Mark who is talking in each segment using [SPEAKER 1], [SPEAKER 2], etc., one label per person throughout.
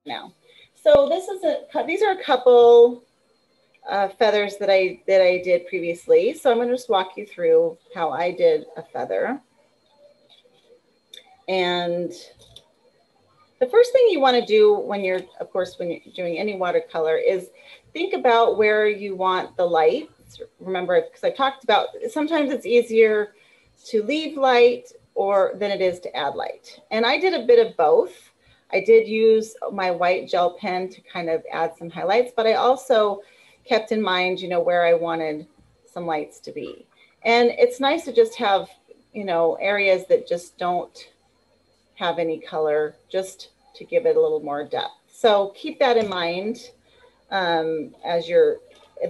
[SPEAKER 1] now. So this is these are a couple feathers that I did previously. So I'm going to just walk you through how I did a feather. And the first thing you want to do when you're, of course, when you're doing any watercolor is think about where you want the light. Remember, because I talked about sometimes it's easier to leave light than it is to add light. And I did a bit of both. I did use my white gel pen to kind of add some highlights, but I also kept in mind, you know, where I wanted some lights to be. And it's nice to just have, you know, areas that just don't have any color, just to give it a little more depth. So keep that in mind as you're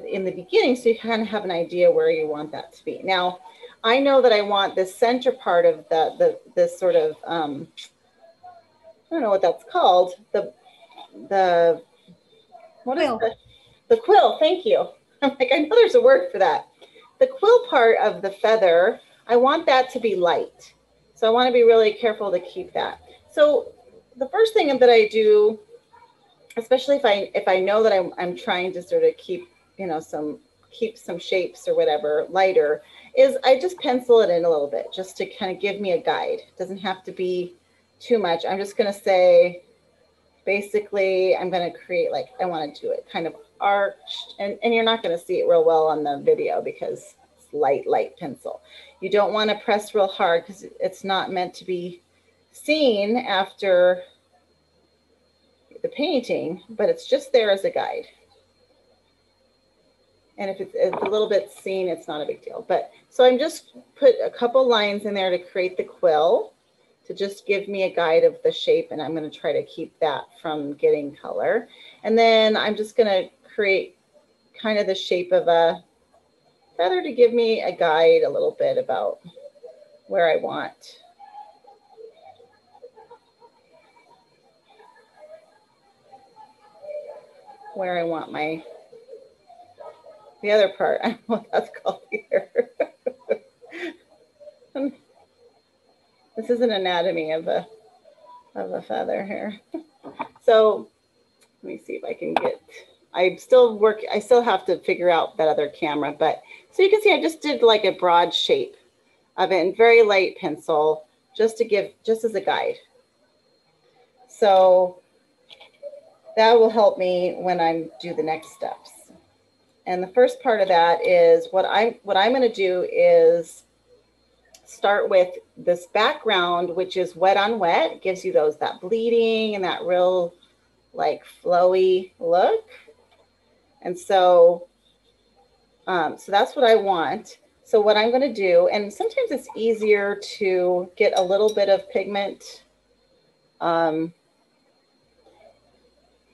[SPEAKER 1] in the beginning, so you kind of have an idea where you want that to be. Now, I know that I want the center part of this sort of, I don't know what that's called, what is the quill, thank you. I'm like, I know there's a word for that. The quill part of the feather, I want that to be light. So I want to be really careful to keep that. So the first thing that I do, especially if I know that I'm trying to sort of keep, you know, keep some shapes or whatever lighter, is I just pencil it in a little bit just to kind of give me a guide. It doesn't have to be too much. I'm just going to say, basically, I'm going to create, like, I want to do it kind of arched, and you're not going to see it real well on the video because it's light pencil. You don't want to press real hard because it's not meant to be seen after the painting, but it's just there as a guide. And if it's a little bit seen, it's not a big deal. But so I'm just put a couple lines in there to create the quill, to just give me a guide of the shape, and I'm going to try to keep that from getting color. And then I'm just going to create kind of the shape of a feather to give me a guide a little bit about where I want. Where I want the other part. I don't know what that's called here. This is an anatomy of a feather here. So let me see if I can get, I still have to figure out that other camera, but so you can see I just did like a broad shape of it in very light pencil, just as a guide. So that will help me when I do the next steps. And the first part of that is what I'm going to do is start with this background, which is wet on wet. It gives you that bleeding and that real like flowy look. And so, so that's what I want. So what I'm going to do, and sometimes it's easier to get a little bit of pigment,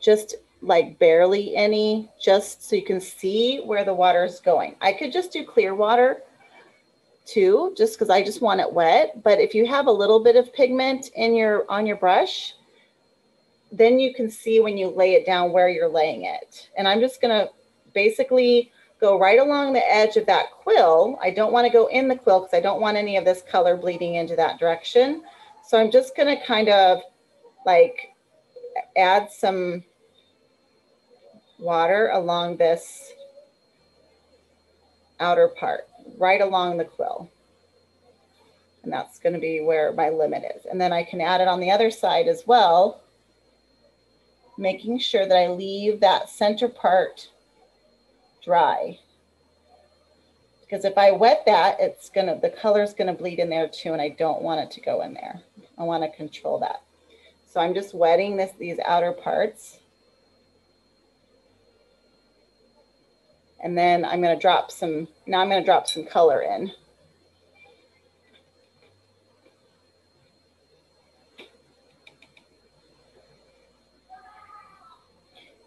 [SPEAKER 1] just like barely any, just so you can see where the water is going. I could just do clear water too, just because I just want it wet. But if you have a little bit of pigment on your brush, then you can see when you lay it down where you're laying it. And I'm just going to basically go right along the edge of that quill. I don't want to go in the quill because I don't want any of this color bleeding into that direction. So I'm just going to kind of like add some water along this outer part, right along the quill. And that's going to be where my limit is. And then I can add it on the other side as well, making sure that I leave that center part dry. Because if I wet that, the color's going to bleed in there too, and I don't want it to go in there. I want to control that. So I'm just wetting these outer parts. And then I'm going to drop some color in.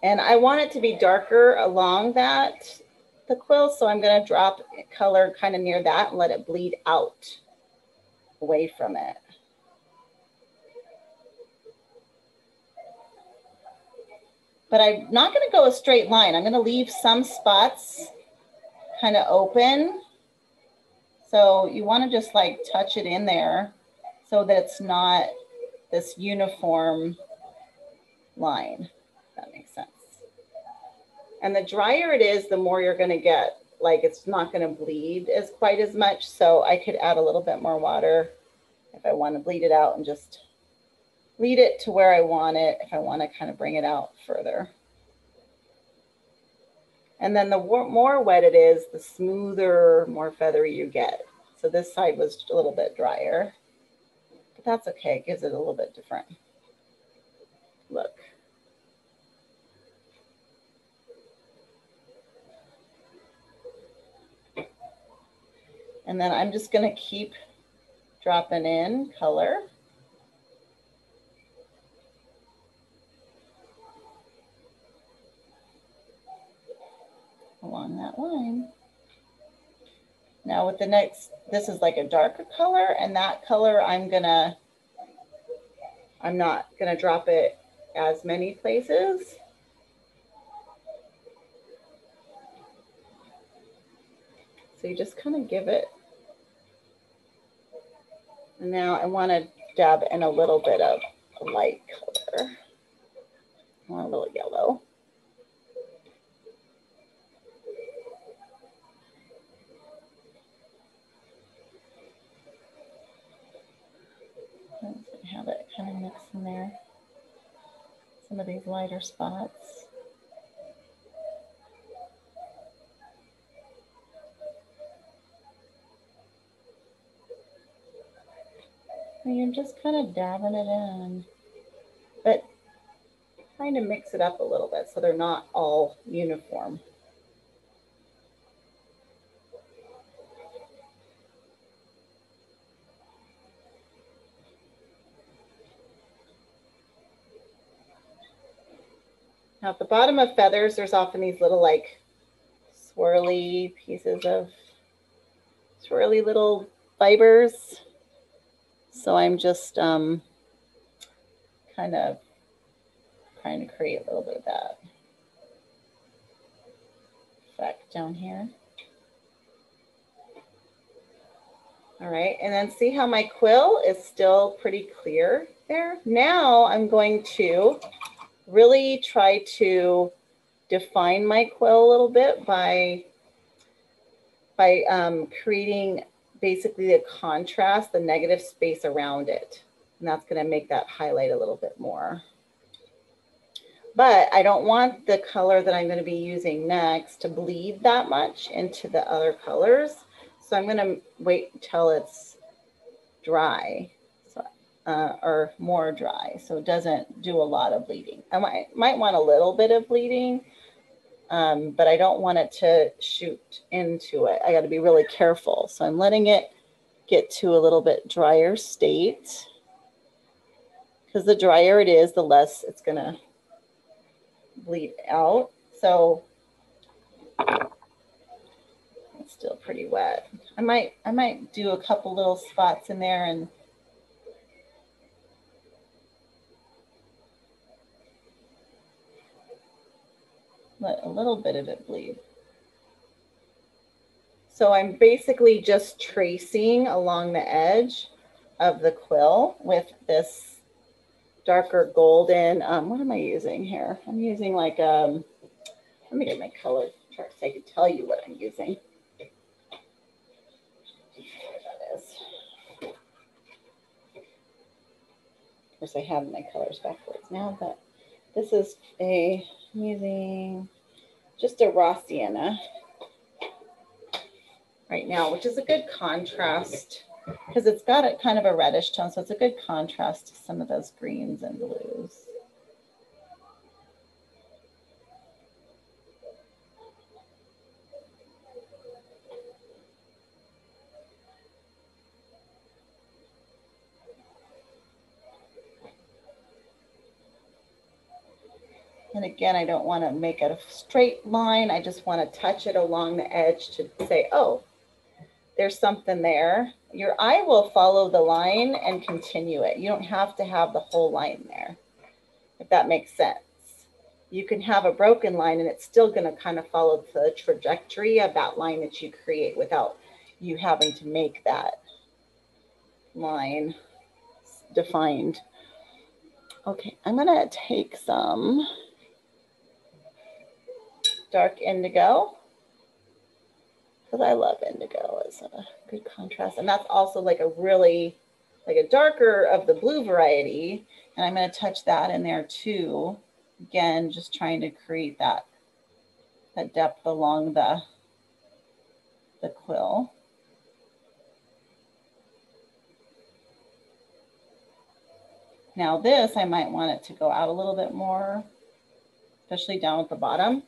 [SPEAKER 1] And I want it to be darker along the quill, so I'm going to drop color kind of near that and let it bleed out away from it. But I'm not going to go a straight line. I'm going to leave some spots kind of open. So you want to just like touch it in there so that it's not this uniform line. If that makes sense. And the drier it is, the more you're going to get. Like it's not going to bleed as quite as much. So I could add a little bit more water if I want to bleed it out and just lead it to where I want it if I want to kind of bring it out further. And then the more wet it is, the smoother, more feathery you get. So this side was a little bit drier, but that's okay. It gives it a little bit different look. And then I'm just going to keep dropping in color. Along that line. Now with the next, this is like a darker color, and that color I'm not gonna drop it as many places. So you just kind of give it. And now I want to dab in a little bit of a light color. I want a little yellow. Have it kind of mix in there. Some of these lighter spots. And you're just kind of dabbing it in, but kind of mix it up a little bit so they're not all uniform. Now at the bottom of feathers, there's often these little like swirly pieces of swirly little fibers. So I'm just kind of trying to create a little bit of that effect down here. All right, and then see how my quill is still pretty clear there? Now I'm going to really try to define my quill a little bit by creating basically the contrast, the negative space around it. And that's going to make that highlight a little bit more. But I don't want the color that I'm going to be using next to bleed that much into the other colors. So I'm going to wait until it's dry, so, or more dry, so it doesn't do a lot of bleeding. I might want a little bit of bleeding, but I don't want it to shoot into it. I got to be really careful. So I'm letting it get to a little bit drier state, because the drier it is, the less it's going to bleed out. So it's still pretty wet. I might do a couple little spots in there and let a little bit of it bleed. So I'm basically just tracing along the edge of the quill with this darker golden, what am I using here? I'm using like, let me get my color chart so I can tell you what I'm using. That is. Of course, I have my colors backwards now, but this is I'm using just a raw sienna right now, which is a good contrast because it's got a kind of a reddish tone. So it's a good contrast to some of those greens and blues. And again, I don't want to make it a straight line. I just want to touch it along the edge to say, oh, there's something there. Your eye will follow the line and continue it. You don't have to have the whole line there, if that makes sense. You can have a broken line and it's still going to kind of follow the trajectory of that line that you create without you having to make that line defined. Okay, I'm gonna take some dark indigo because I love indigo as a good contrast. And that's also like a really, like a darker of the blue variety. And I'm gonna touch that in there too. Again, just trying to create that depth along the quill. Now this, I might want it to go out a little bit more, especially down at the bottom.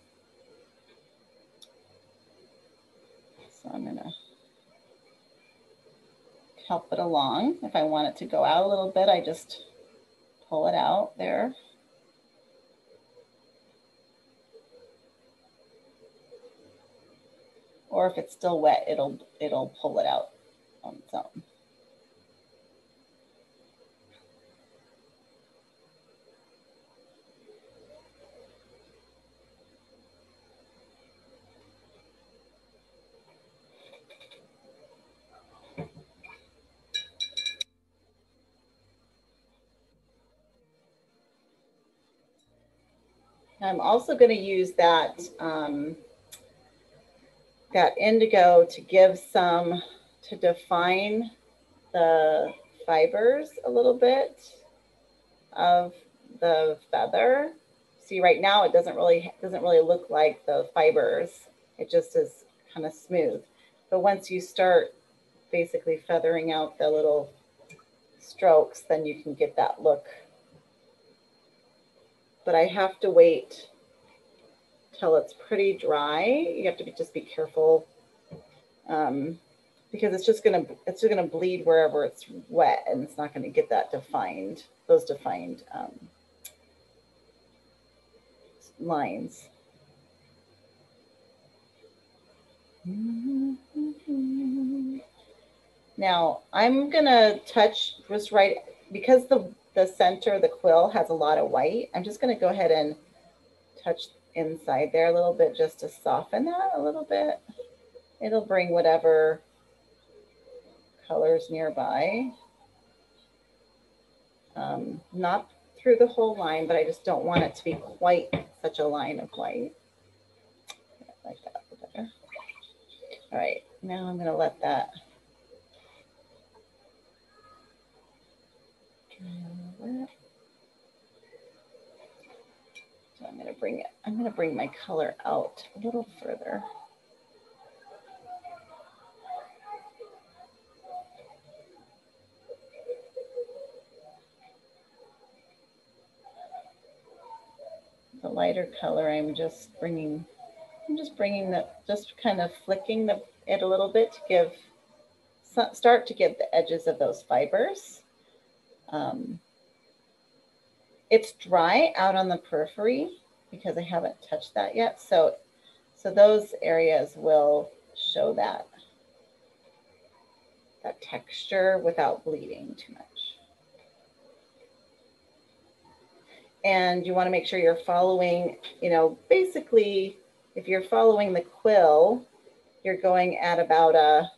[SPEAKER 1] So I'm gonna help it along. If I want it to go out a little bit, I just pull it out there. Or if it's still wet, it'll pull it out on its own. I'm also going to use that that indigo to give some, to define the fibers a little bit of the feather. See, right now it doesn't really look like the fibers. It just is kind of smooth. But once you start basically feathering out the little strokes, then you can get that look. But I have to wait till it's pretty dry. You have to just be careful because it's just gonna bleed wherever it's wet, and it's not gonna get that defined, those defined lines. Now I'm gonna touch just right, because the center, the quill has a lot of white. I'm just gonna go ahead and touch inside there a little bit just to soften that a little bit. It'll bring whatever colors nearby. Not through the whole line, but I just don't want it to be quite such a line of white. Like that better. All right, now I'm gonna let that dry a little bit. So I'm gonna bring my color out a little further. The lighter color, I'm just bringing just kind of flicking it a little bit to start to give the edges of those fibers. It's dry out on the periphery because I haven't touched that yet. So those areas will show that texture without bleeding too much. And you want to make sure you're following, basically, if you're following the quill, you're going at about a,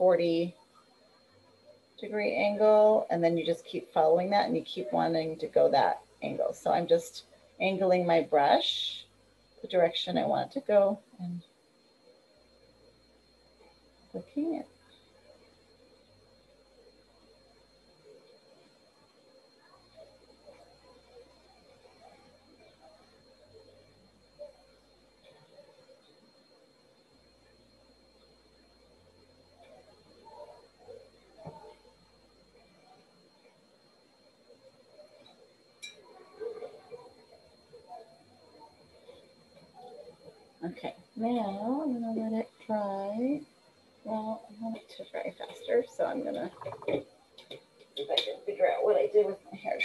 [SPEAKER 1] 40-degree angle, and then you just keep following that, and you keep wanting to go that angle. So I'm just angling my brush the direction I want it to go and flicking it. Okay, now I'm gonna let it dry. Well, I want it to dry faster, so I'm gonna see if I can figure out what I did with my hair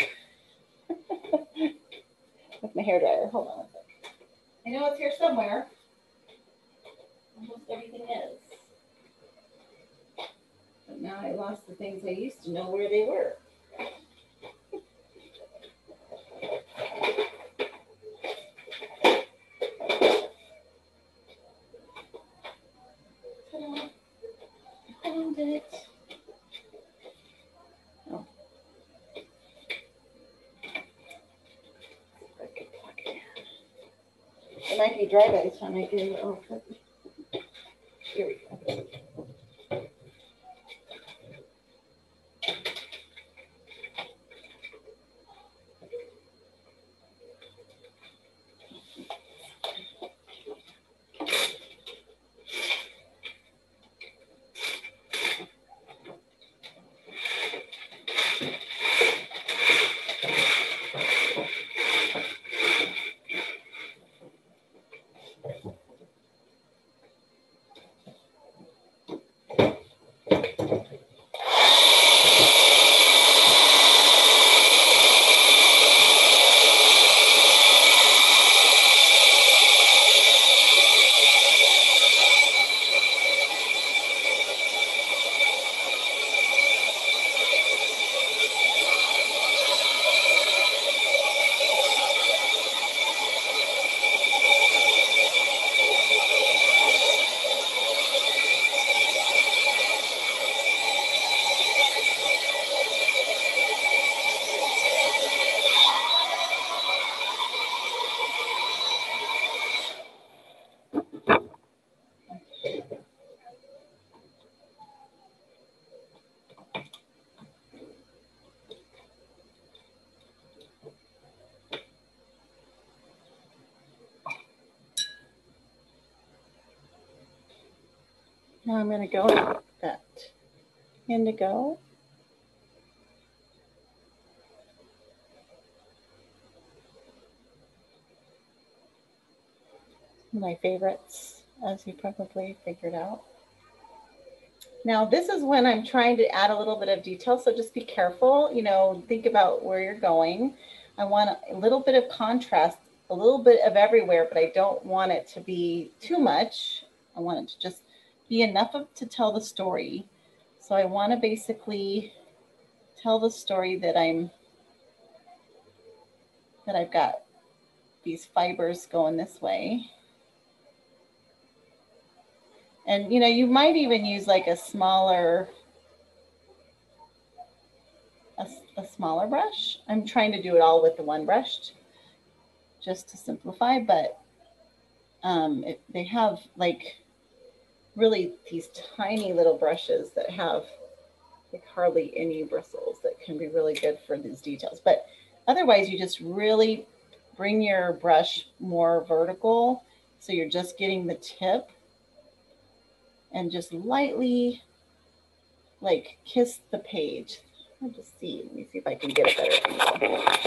[SPEAKER 1] with my hair dryer. Hold on a second. I know it's here somewhere. Almost everything is. But now I lost the things I used to know where they were. I found it. Oh. be dry by the time I do. Oh, here we go. Now I'm going to go with that indigo. My favorites, as you probably figured out. Now this is when I'm trying to add a little bit of detail, so just be careful, you know, think about where you're going. I want a little bit of contrast, a little bit of everywhere, but I don't want it to be too much. I want it to just be enough to tell the story. So I want to basically tell the story that I've got these fibers going this way. And, you know, you might even use like a smaller brush. I'm trying to do it all with the one brush just to simplify, but they have like really these tiny little brushes that have like hardly any bristles that can be really good for these details. But otherwise, you just really bring your brush more vertical. So you're just getting the tip and just lightly like kiss the page. I'll just see. Let me see if I can get a better angle.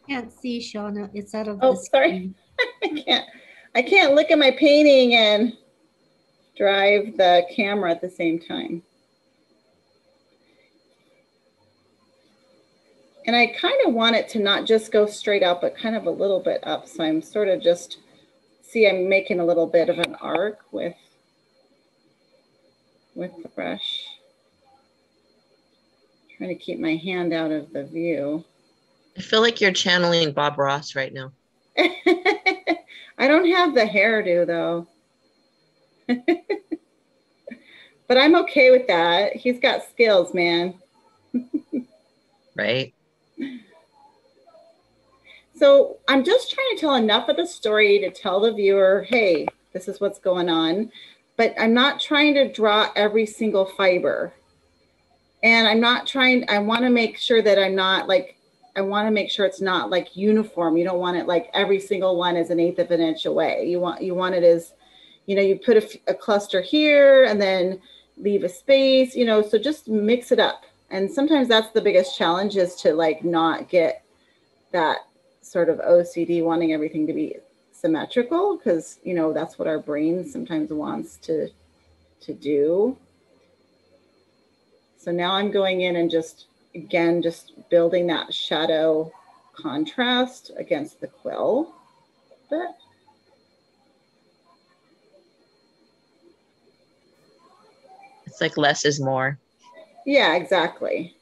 [SPEAKER 2] Can't see, Shauna. It's out of
[SPEAKER 1] the
[SPEAKER 2] screen.
[SPEAKER 1] Sorry. I can't look at my painting and drive the camera at the same time. And I kind of want it to not just go straight up, but kind of a little bit up. So I'm sort of just, see, I'm making a little bit of an arc with the brush. Trying to keep my hand out of the view.
[SPEAKER 3] I feel like you're channeling Bob Ross right now.
[SPEAKER 1] I don't have the hairdo though. But I'm okay with that. He's got skills, man.
[SPEAKER 3] Right.
[SPEAKER 1] So I'm just trying to tell enough of the story to tell the viewer, hey, this is what's going on. But I'm not trying to draw every single fiber. And I'm not trying, I want to make sure that I'm not like, I want to make sure it's not like uniform. You don't want it like every single one is 1/8 of an inch away. You want it as, you know, you put a cluster here and then leave a space, you know, so just mix it up. And sometimes that's the biggest challenge, is to like not get that sort of OCD wanting everything to be symmetrical, because, you know, that's what our brain sometimes wants to do. So now I'm going in and just, again, just building that shadow contrast against the quill. But
[SPEAKER 3] it's like less is more.
[SPEAKER 1] Yeah, exactly.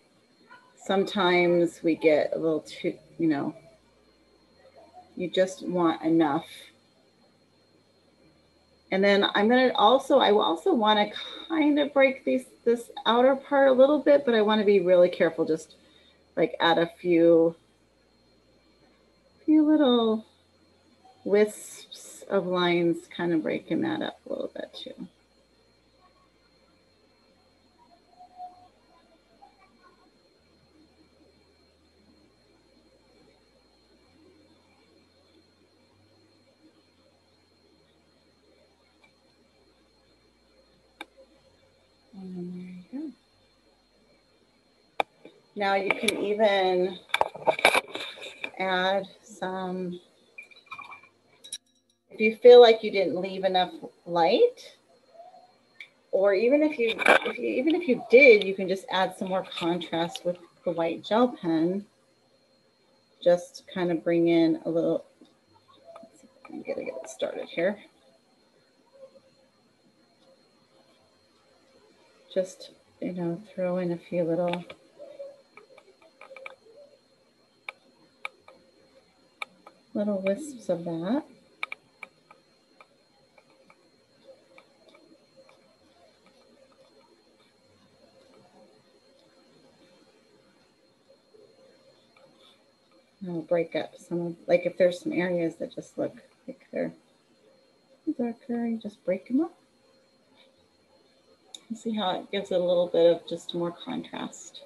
[SPEAKER 1] Sometimes we get a little too, you know, you just want enough. And then I will also want to kind of break this outer part a little bit, but I want to be really careful, just like add a few little wisps of lines, kind of breaking that up a little bit too. And there you go. Now you can even add some, if you feel like you didn't leave enough light, or even if you did, you can just add some more contrast with the white gel pen. Just kind of bring in a little, let's see if I can get it started here. Just, you know, throw in a few little wisps of that. I'll break up some of, like if there's some areas that just look like they're darker, you just break them up. And see how it gives it a little bit of just more contrast.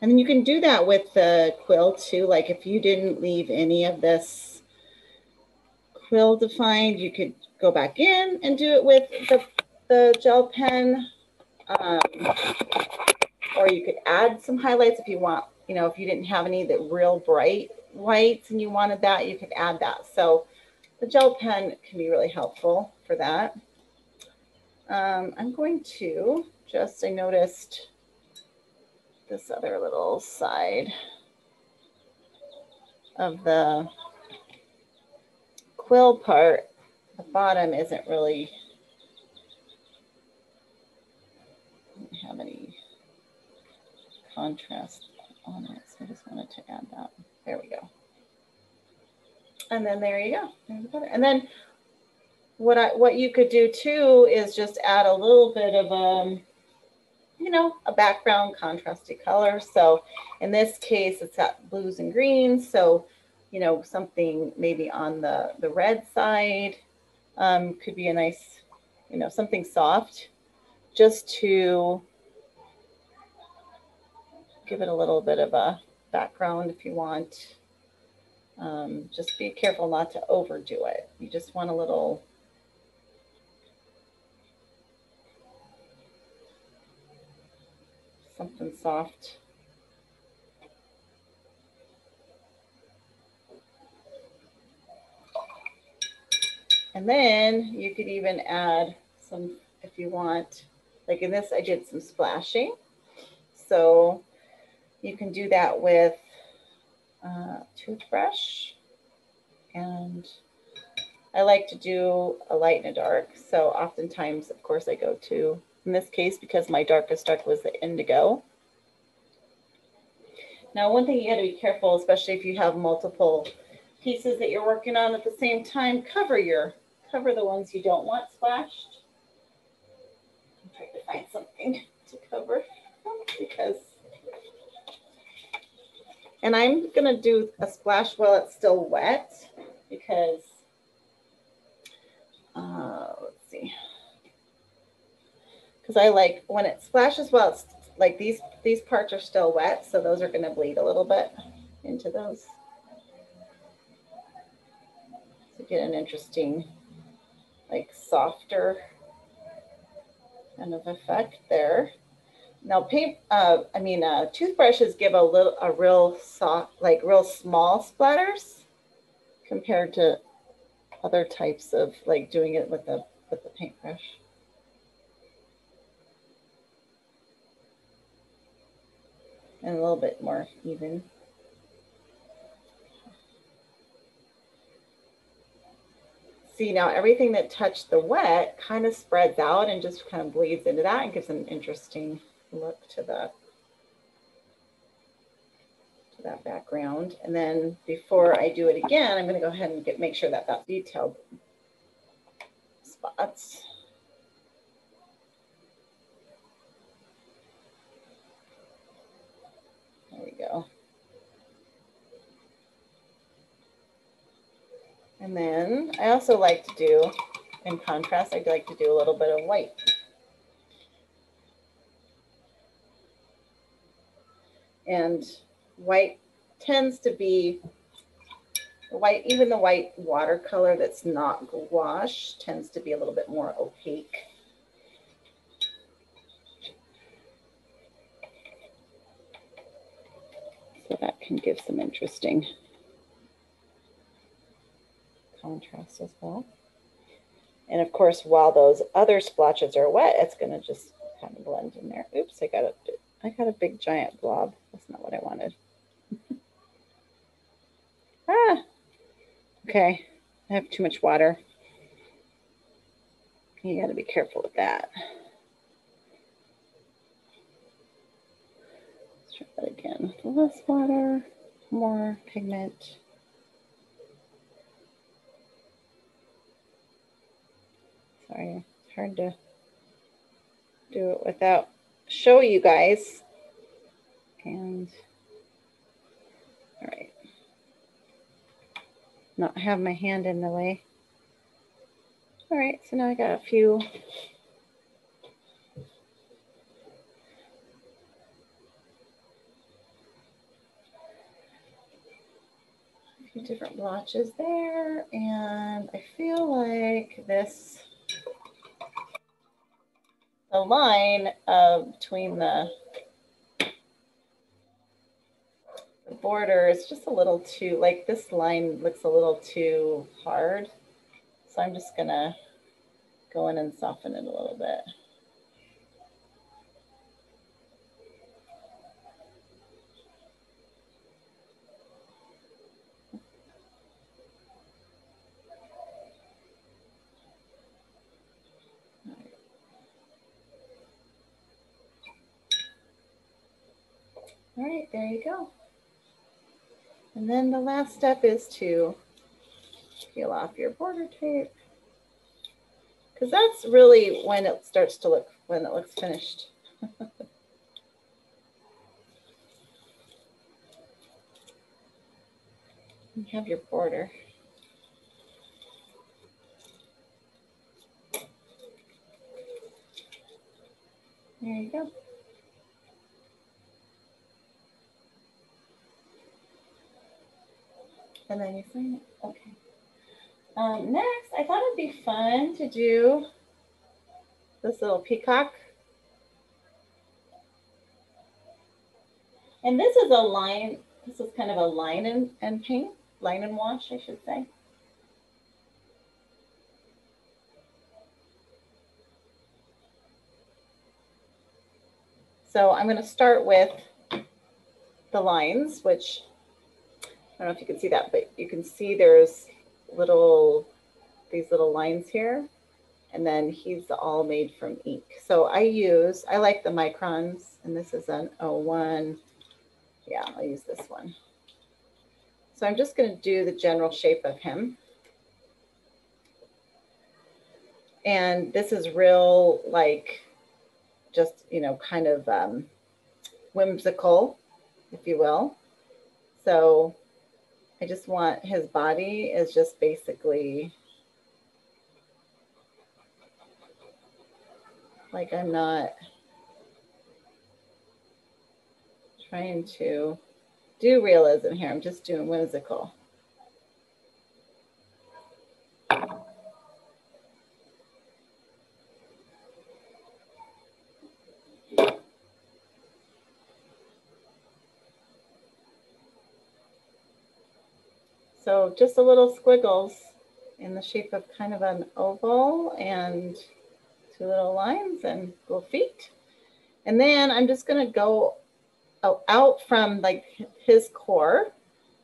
[SPEAKER 1] And then you can do that with the quill too. Like if you didn't leave any of this quill defined, you could go back in and do it with the gel pen. Or you could add some highlights if you want, you know, if you didn't have any that real bright whites and you wanted that, you could add that. So the gel pen can be really helpful for that. I'm going to just, I noticed this other little side of the quill part, the bottom isn't really, doesn't have any contrast on it, so I just wanted to add that. There we go. And then there you go. And then what you could do too is just add a little bit of you know, a background contrasty color. So in this case, it's got blues and greens. So, you know, something maybe on the red side could be a nice, you know, something soft, just to give it a little bit of a background if you want. Just be careful not to overdo it. You just want a little, something soft. And then you could even add some, if you want, like in this, I did some splashing. So you can do that with a toothbrush. And I like to do a light and a dark. So oftentimes, of course, I go to, in this case, because my darkest dark was the indigo. Now, one thing you got to be careful, especially if you have multiple pieces that you're working on at the same time, cover the ones you don't want splashed. I'm trying to find something to cover because, and I'm going to do a splash while it's still wet because, let's see, because I like when it splashes while it's like these parts are still wet, so those are going to bleed a little bit into those to get an interesting, like softer kind of effect there. Now toothbrushes give a real soft, like real small splatters compared to other types of like doing it with the paintbrush. And a little bit more even. See, now everything that touched the wet kind of spreads out and just kind of bleeds into that and gives an interesting look to that background. And then before I do it again, I'm going to go ahead and make sure that that's detailed spots. There we go. And then I also like to do, in contrast, I'd like to do a little bit of white. And white tends to be white, even the white watercolor that's not gouache tends to be a little bit more opaque. So that can give some interesting contrast as well. And of course, while those other splotches are wet, it's going to just kind of blend in there. Oops, I got a big giant blob. That's not what I wanted. Okay, I have too much water. You got to be careful with that. Let's try that again. Less water, more pigment. Sorry, it's hard to do it without show you guys. And all right, not have my hand in the way. All right, so now I got a few different blotches there, and I feel like the line between the border is just a little too, like this line looks a little too hard. So I'm just gonna go in and soften it a little bit. All right, there you go. And then the last step is to peel off your border tape, because that's really when it starts to look, when it looks finished. You have your border. There you go. And then you sign it. Okay. Next, I thought it'd be fun to do this little peacock. And this is a line, this is kind of a line and paint, line and wash, I should say. So I'm going to start with the lines, which I don't know if you can see that, but you can see there's these little lines here. And then he's all made from ink. So I like the microns, and this is an 01. Yeah, I'll use this one. So I'm just going to do the general shape of him. And this is real, like, just, you know, kind of whimsical, if you will. So I just want his body is just basically like, I'm not trying to do realism here. I'm just doing whimsical. So just a little squiggles in the shape of kind of an oval and two little lines and little feet. And then I'm just going to go out from like his core,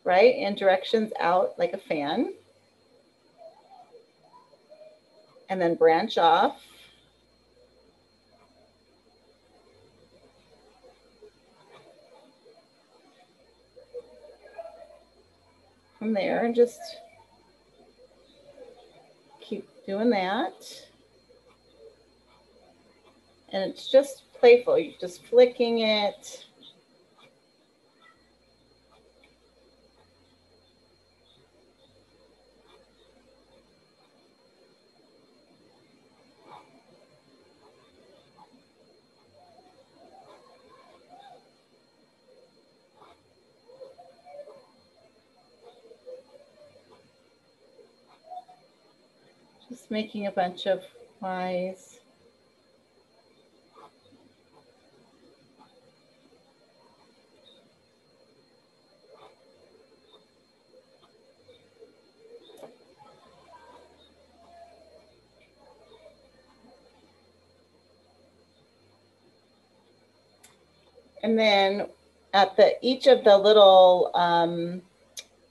[SPEAKER 1] right, in directions out like a fan. And then branch off. from there and just keep doing that. And it's just playful. You're just flicking it. Just making a bunch of Ys. And then at each of the little,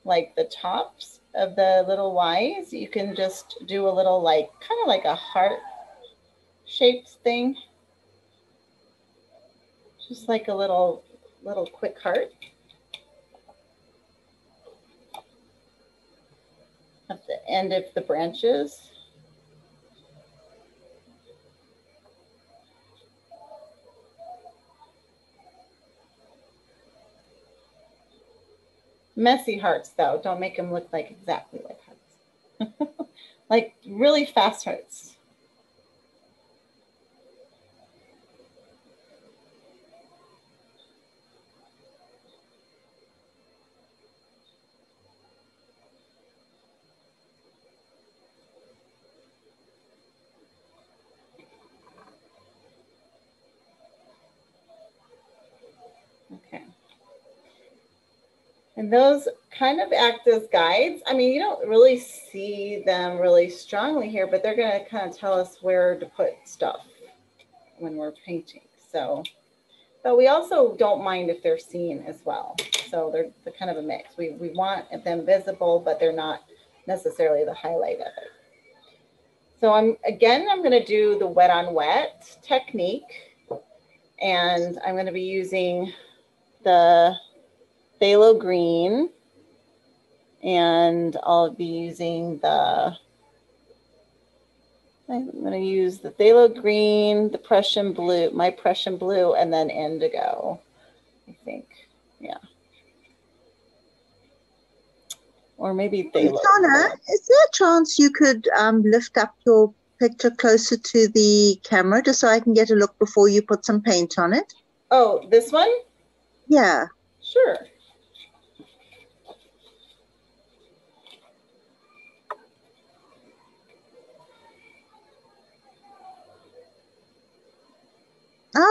[SPEAKER 1] like the tops of the little Ys, you can just do a little like, kind of like a heart shaped thing. Just like a little quick heart. At the end of the branches. Messy hearts, though. Don't make them look like exactly like hearts. Like really fast hearts. Okay. And those kind of act as guides. I mean, you don't really see them really strongly here, but they're going to kind of tell us where to put stuff when we're painting. So, but we also don't mind if they're seen as well. So they're kind of a mix. We want them visible, but they're not necessarily the highlight of it. So I'm going to do the wet on wet technique, and I'm going to be using the phthalo green, and I'll be using I'm going to use the phthalo green, the Prussian blue, my Prussian blue, and then indigo, I think. Yeah. Or maybe phthalo.
[SPEAKER 4] Shauna, is there a chance you could lift up your picture closer to the camera just so I can get a look before you put some paint on it?
[SPEAKER 1] Oh, this one?
[SPEAKER 4] Yeah.
[SPEAKER 1] Sure.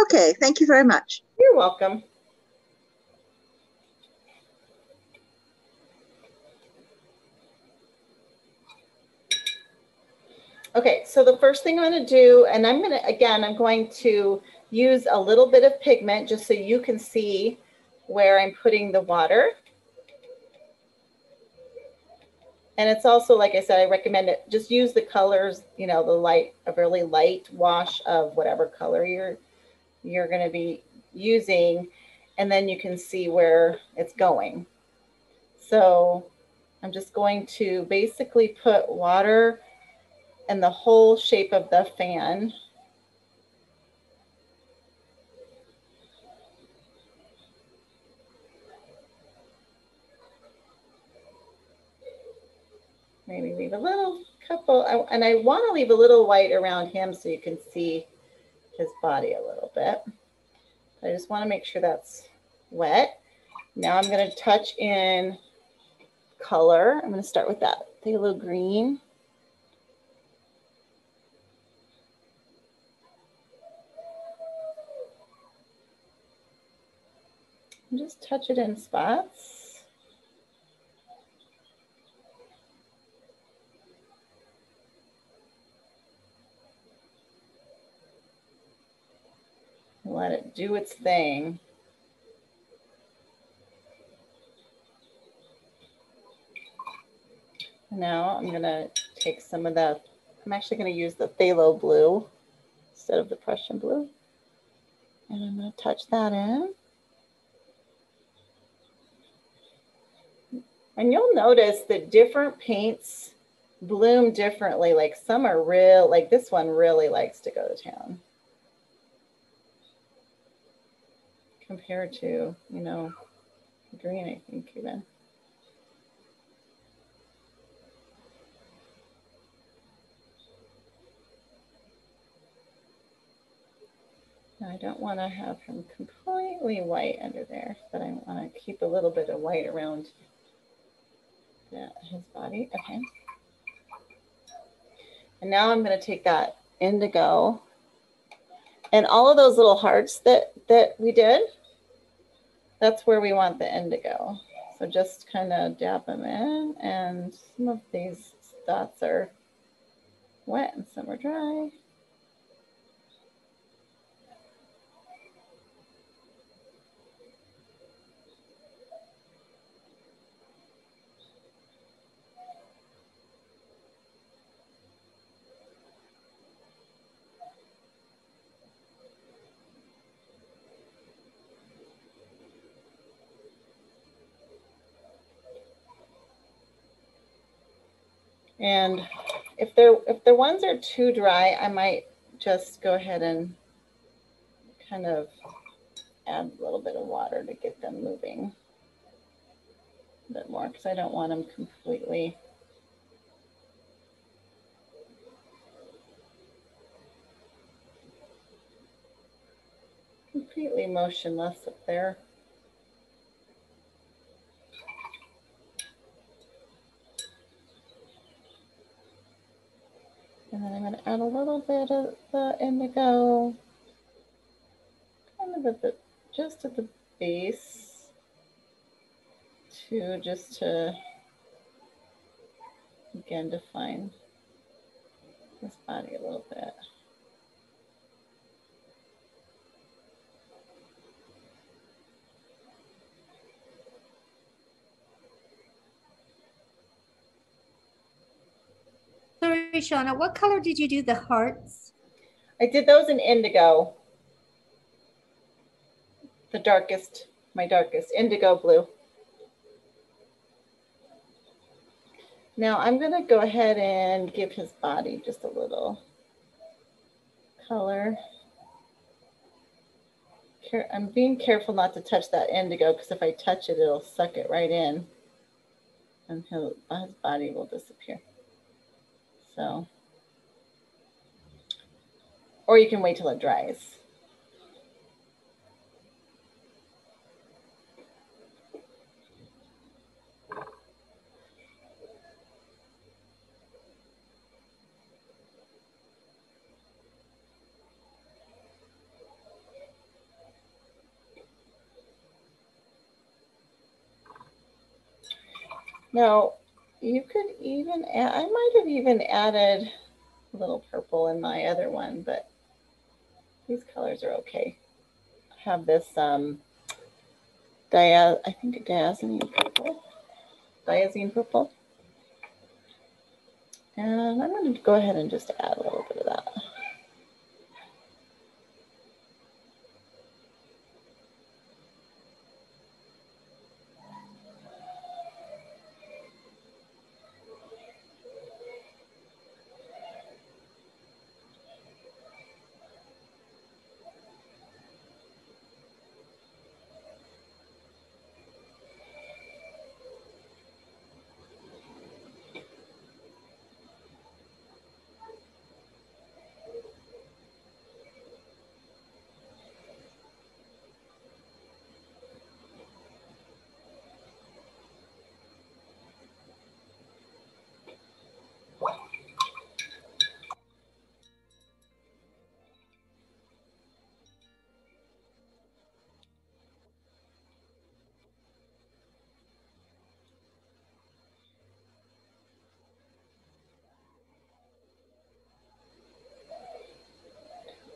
[SPEAKER 4] Okay, thank you very much.
[SPEAKER 1] You're welcome. Okay, so the first thing I'm going to do, and I'm going to use a little bit of pigment just so you can see where I'm putting the water. And it's also, like I said, I recommend it. Just use the colors, you know, a really light wash of whatever color you're going to be using, and then you can see where it's going. So I'm just going to basically put water in the whole shape of the fan. Maybe leave a little couple, and I want to leave a little white around him so you can see his body a little bit. I just want to make sure that's wet. Now I'm going to touch in color. I'm going to start with that phthalo green. And just touch it in spots. Let it do its thing. Now I'm going to take some of I'm actually going to use the phthalo blue instead of the Prussian blue. And I'm going to touch that in. And you'll notice that different paints bloom differently. Like some are real, like this one really likes to go to town compared to, you know, green, I think even. I don't want to have him completely white under there, but I want to keep a little bit of white around his body. Okay. And now I'm going to take that indigo and all of those little hearts that we did, that's where we want the indigo. So just kind of dab them in, and some of these dots are wet and some are dry. And if the ones are too dry, I might just go ahead and kind of add a little bit of water to get them moving a bit more, because I don't want them completely motionless up there. And then I'm going to add a little bit of the indigo, kind of at the, just at the base, just to, again, define his body a little bit.
[SPEAKER 2] Sorry, Shauna, what color did you do the hearts?
[SPEAKER 1] I did those in indigo. The darkest, my darkest, indigo blue. Now I'm going to go ahead and give his body just a little color. I'm being careful not to touch that indigo, because if I touch it, it'll suck it right in and his body will disappear. So, or you can wait till it dries. Now, you could even add, I might have even added a little purple in my other one, but these colors are okay. I have this, I think diazine purple. And I'm going to go ahead and just add a little bit of that.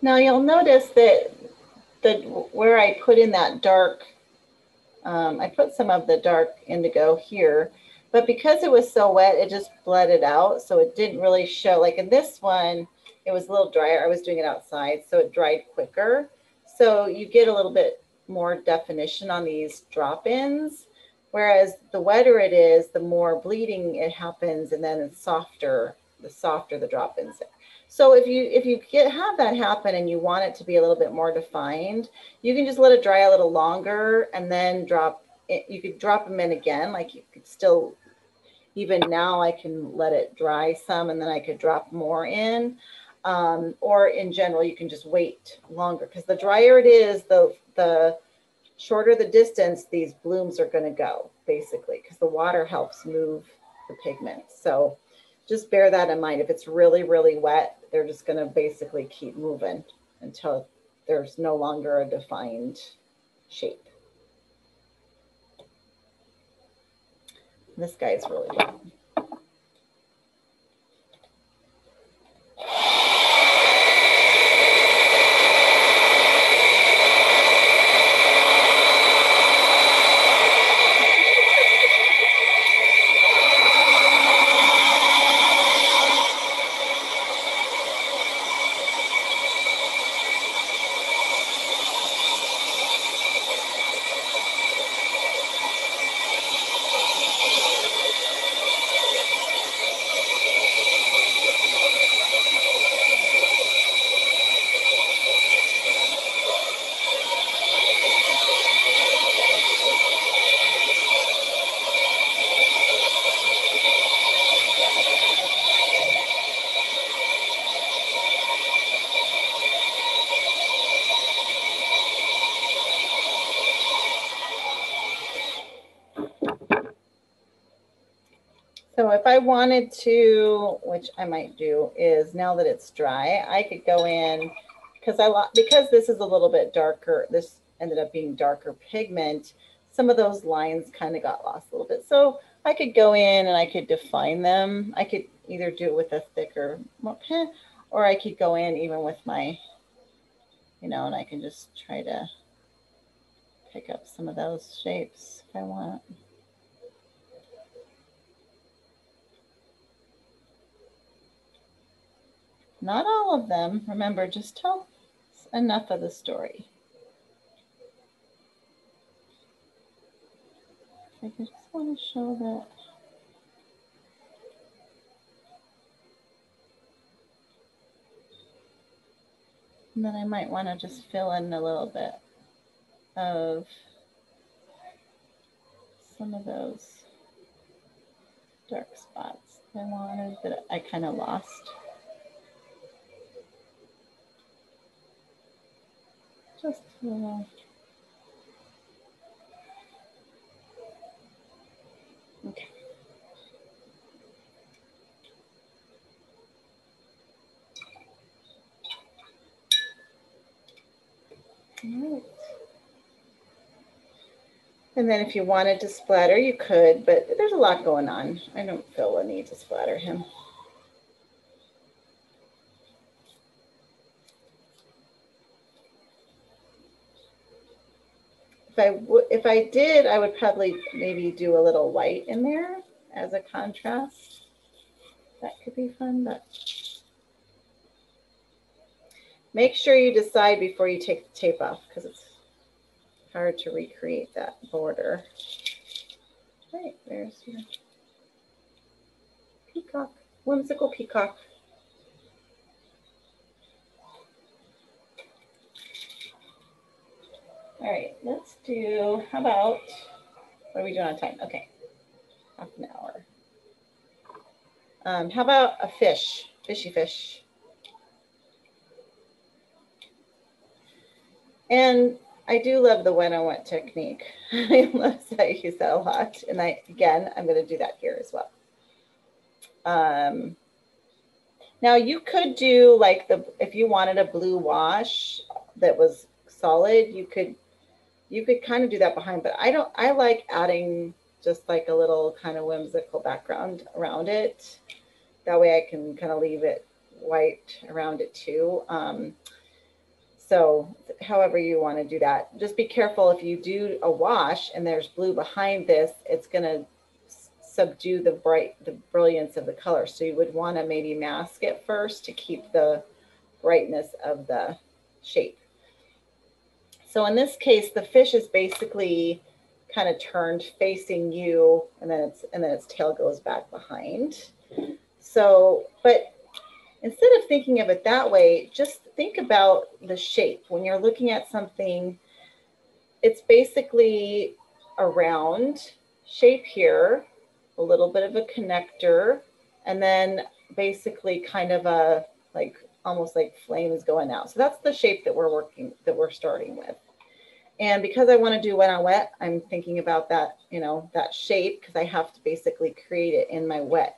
[SPEAKER 1] Now you'll notice that where I put in that dark, I put some of the dark indigo here, but because it was so wet, it just bled it out. So it didn't really show. Like in this one, it was a little drier. I was doing it outside, so it dried quicker. So you get a little bit more definition on these drop-ins. Whereas the wetter it is, the more bleeding it happens, and then it's softer, the softer the drop-ins. So if you have that happen and you want it to be a little bit more defined, you can just let it dry a little longer and then drop it. You could drop them in again. Like you could still, even now I can let it dry some and then I could drop more in. Or in general, you can just wait longer, because the drier it is, the shorter the distance these blooms are going to go, basically, because the water helps move the pigment. So just bear that in mind. If it's really, really wet, they're just going to basically keep moving until there's no longer a defined shape. This guy's really good. So if I wanted to, which I might do, is now that it's dry, I could go in, because this is a little bit darker, this ended up being darker pigment, some of those lines kind of got lost a little bit. So I could go in and I could define them. I could either do it with a thicker, or I could go in even with my, and I can just try to pick up some of those shapes if I want. Not all of them. Remember, just tell enough of the story. I just want to show that. And then I might want to just fill in a little bit of some of those dark spots I wanted that I kind of lost. Just a little. Okay. All right. And then if you wanted to splatter, you could, but there's a lot going on. I don't feel the need to splatter him. If I did, I would probably maybe do a little white in there as a contrast. That could be fun, but make sure you decide before you take the tape off, because it's hard to recreate that border. Right, there's your peacock, whimsical peacock. All right, let's do, how about, what are we doing on time? Okay, half an hour. How about a fish, fishy fish? And I do love the when I wet technique. I use that a lot. And again, I'm going to do that here as well. Now you could do like if you wanted a blue wash that was solid, you could kind of do that behind, but I like adding just like a little kind of whimsical background around it. That way I can kind of leave it white around it too. So however you want to do that, just be careful if you do a wash and there's blue behind this, it's going to subdue the brilliance of the color. So you would want to maybe mask it first to keep the brightness of the shape. So in this case, the fish is basically kind of turned facing you, and then its tail goes back behind. So, but instead of thinking of it that way, just think about the shape. When you're looking at something, it's basically a round shape here, a little bit of a connector, and then basically kind of a, like, almost like flames going out. So that's the shape that we're starting with. And because I want to do wet on wet, I'm thinking about that, you know, that shape, because I have to basically create it in my wet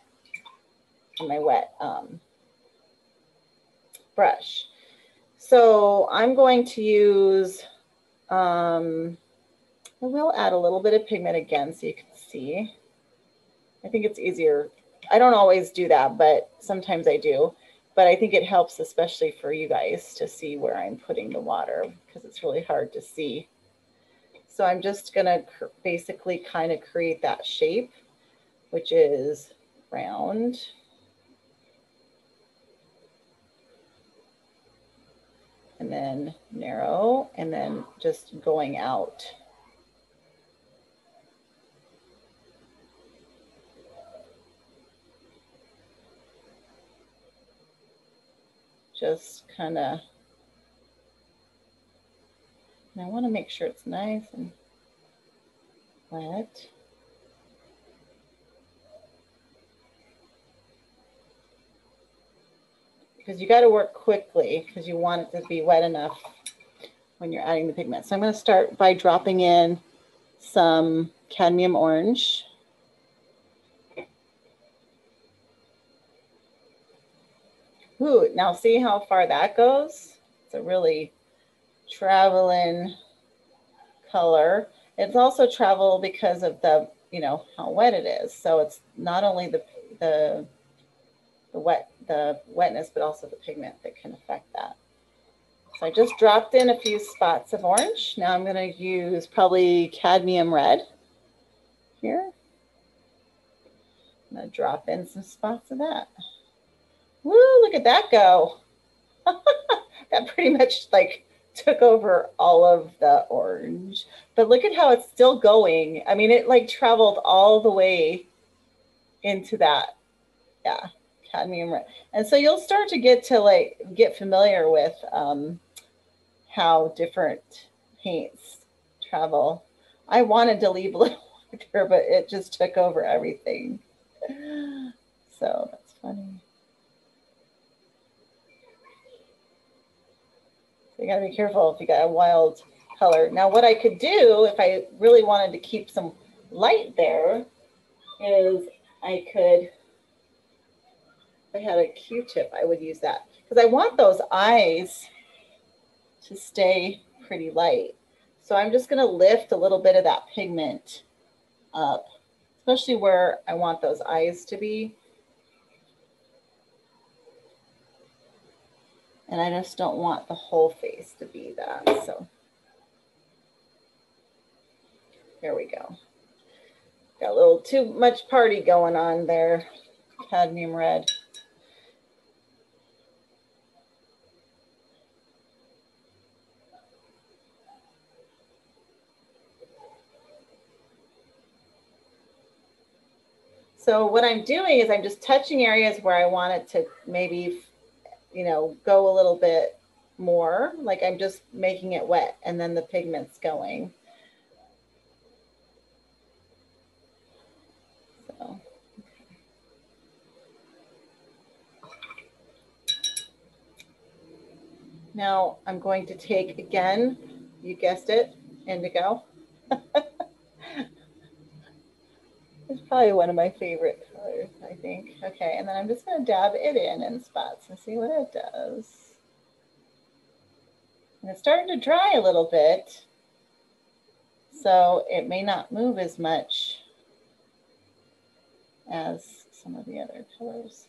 [SPEAKER 1] brush. So I'm going to use, I will add a little bit of pigment again so you can see. I think it's easier. I don't always do that, but sometimes I do. But I think it helps, especially for you guys, to see where I'm putting the water, because it's really hard to see. So I'm just going to basically kind of create that shape, which is round. And then narrow, and then just going out. Just kind of, and I want to make sure it's nice and wet. Because you got to work quickly, because you want it to be wet enough when you're adding the pigment. So I'm going to start by dropping in some cadmium orange. Ooh, now see how far that goes? It's a really traveling color. It's also travel because of the, you know, how wet it is. So it's not only the wetness, but also the pigment that can affect that. So I just dropped in a few spots of orange. Now I'm going to use probably cadmium red here. I'm going to drop in some spots of that. Woo, look at that go. That pretty much like took over all of the orange. But look at how it's still going. I mean, it like traveled all the way into that. Yeah, cadmium red. And so you'll start to get familiar with how different paints travel. I wanted to leave a little there, but it just took over everything. So that's funny. So you gotta be careful if you got a wild color. Now what I could do if I really wanted to keep some light there is I could, if I had a Q-tip, I would use that, because I want those eyes to stay pretty light. So I'm just going to lift a little bit of that pigment up, especially where I want those eyes to be. And I just don't want the whole face to be that. So there we go. Got a little too much party going on there, cadmium red. So what I'm doing is I'm just touching areas where I want it to maybe, you know, go a little bit more. Like I'm just making it wet and then the pigment's going. So. Now I'm going to take, again, you guessed it, indigo. It's probably one of my favorite colors, I think. Okay, and then I'm just going to dab it in spots and see what it does. And it's starting to dry a little bit, so it may not move as much as some of the other colors.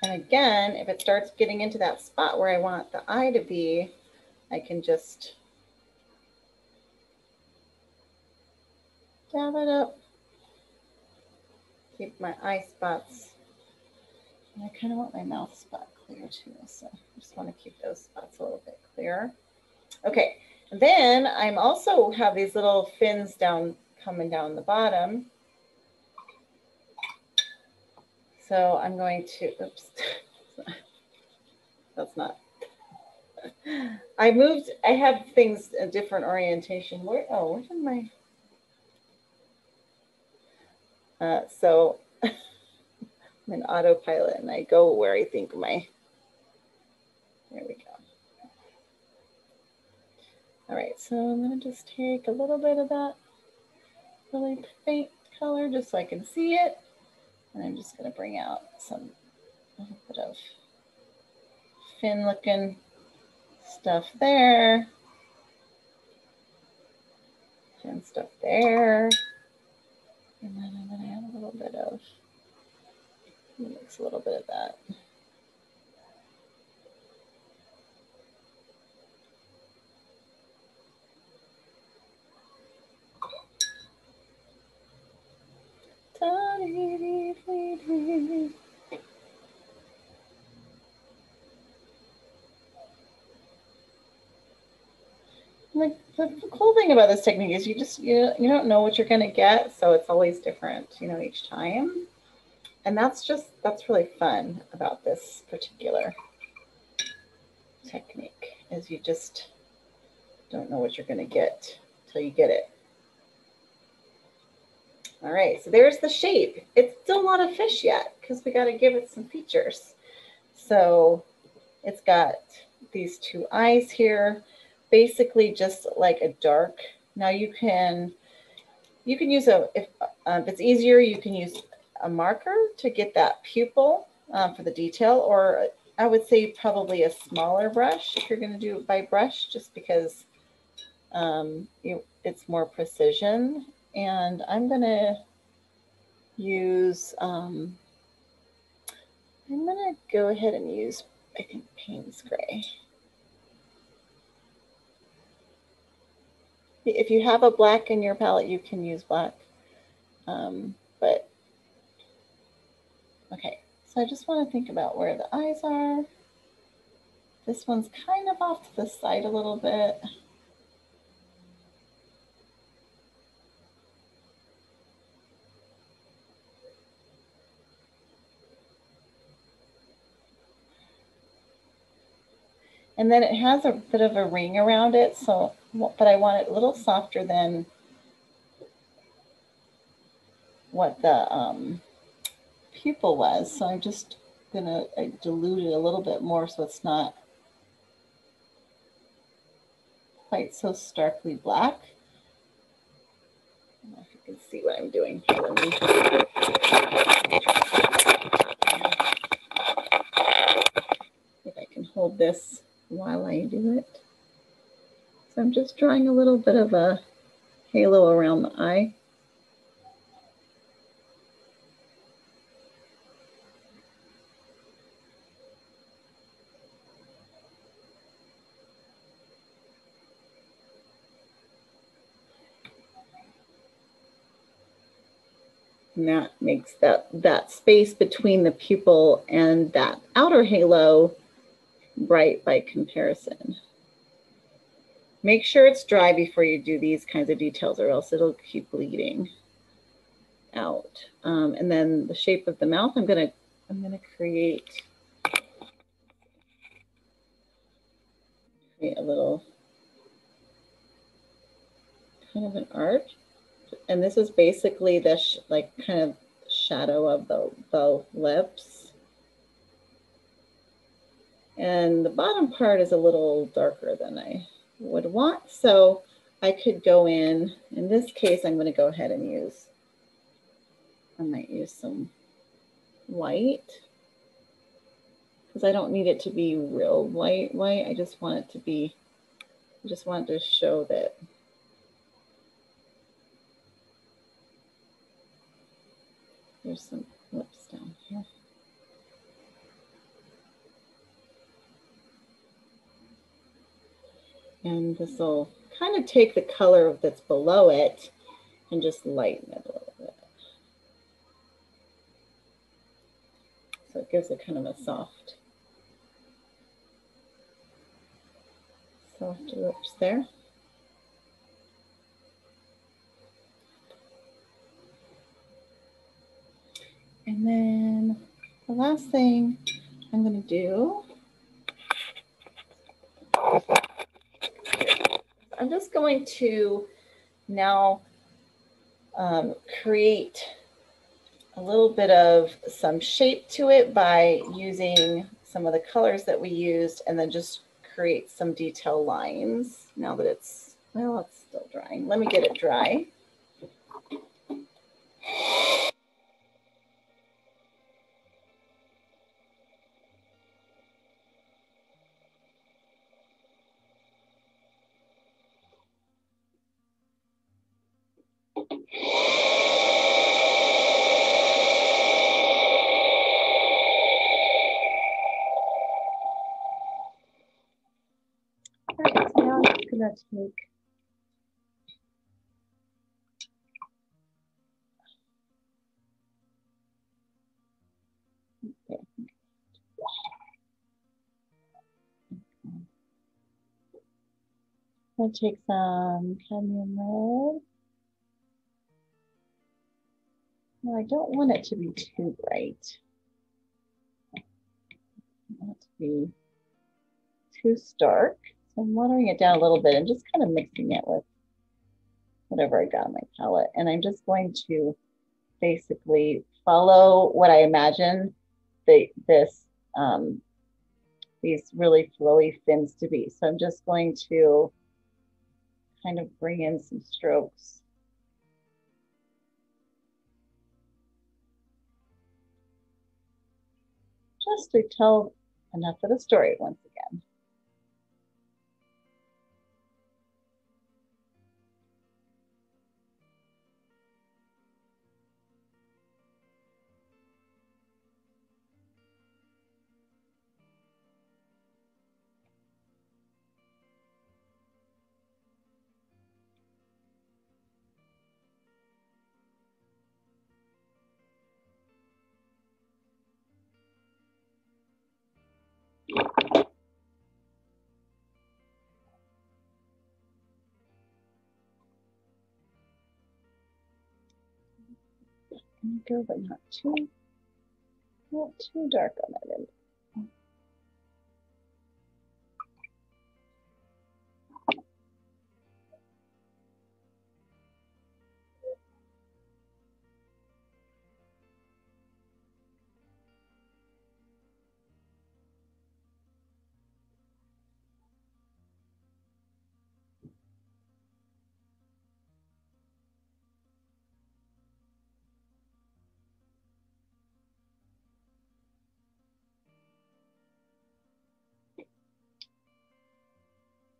[SPEAKER 1] And again, if it starts getting into that spot where I want the eye to be, I can just dab it up. Keep my eye spots. And I kind of want my mouth spot clear too. So I just want to keep those spots a little bit clearer. Okay, and then I'm also have these little fins down coming down the bottom. So I'm going to, oops, that's not. I have things a different orientation. Where did my, so I'm in autopilot and I go where I think there we go. All right, so I'm gonna just take a little bit of that really faint color just so I can see it. And I'm just gonna bring out a little bit of fin looking stuff there. Fin stuff there. And then I'm gonna add a little bit of, mix a little bit of that. Like the cool thing about this technique is you don't know what you're gonna get, so it's always different, each time. And that's really fun about this particular technique, is you just don't know what you're gonna get till you get it. All right, so there's the shape. It's still not a fish yet because we got to give it some features. So it's got these two eyes here, basically just like a dark. Now you can use if it's easier, you can use a marker to get that pupil for the detail, or I would say probably a smaller brush if you're going to do it by brush, just because it's more precision. And I'm going to use, I'm going to go ahead and use, I think, Payne's Gray. If you have a black in your palette, you can use black. But, okay, so I just want to think about where the eyes are. This one's kind of off to the side a little bit. And then it has a bit of a ring around it, so, but I want it a little softer than what the pupil was. So I'm just gonna dilute it a little bit more so it's not quite so starkly black. I don't know if you can see what I'm doing here. Let me if I can hold this while I do it. So I'm just drawing a little bit of a halo around the eye. And that makes that space between the pupil and that outer halo bright by comparison. Make sure it's dry before you do these kinds of details, or else it'll keep bleeding out. And then the shape of the mouth, I'm gonna create a little kind of an arc. And this is basically the like kind of shadow of the lips. And the bottom part is a little darker than I would want. So I could go in this case, I'm going to go ahead and I might use some white, because I don't need it to be real white. I just want it to be, I just want to show that there's some lips down here. And this will kind of take the color that's below it and just lighten it a little bit. So it gives it kind of a soft lips there. And then the last thing I'm going to do, I'm just going to now create a little bit of some shape to it by using some of the colors that we used, and then just create some detail lines now that it's, well, it's still drying. Let me get it dry. All right, so now I'm just gonna take I'll take some cadmium red. No, I don't want it to be too bright. I want it to be too stark. So I'm watering it down a little bit and just kind of mixing it with whatever I got on my palette. And I'm just going to basically follow what I imagine these really flowy fins to be. So I'm just going to kind of bring in some strokes. Just to tell enough of the story once again. Go, but not too dark on that end.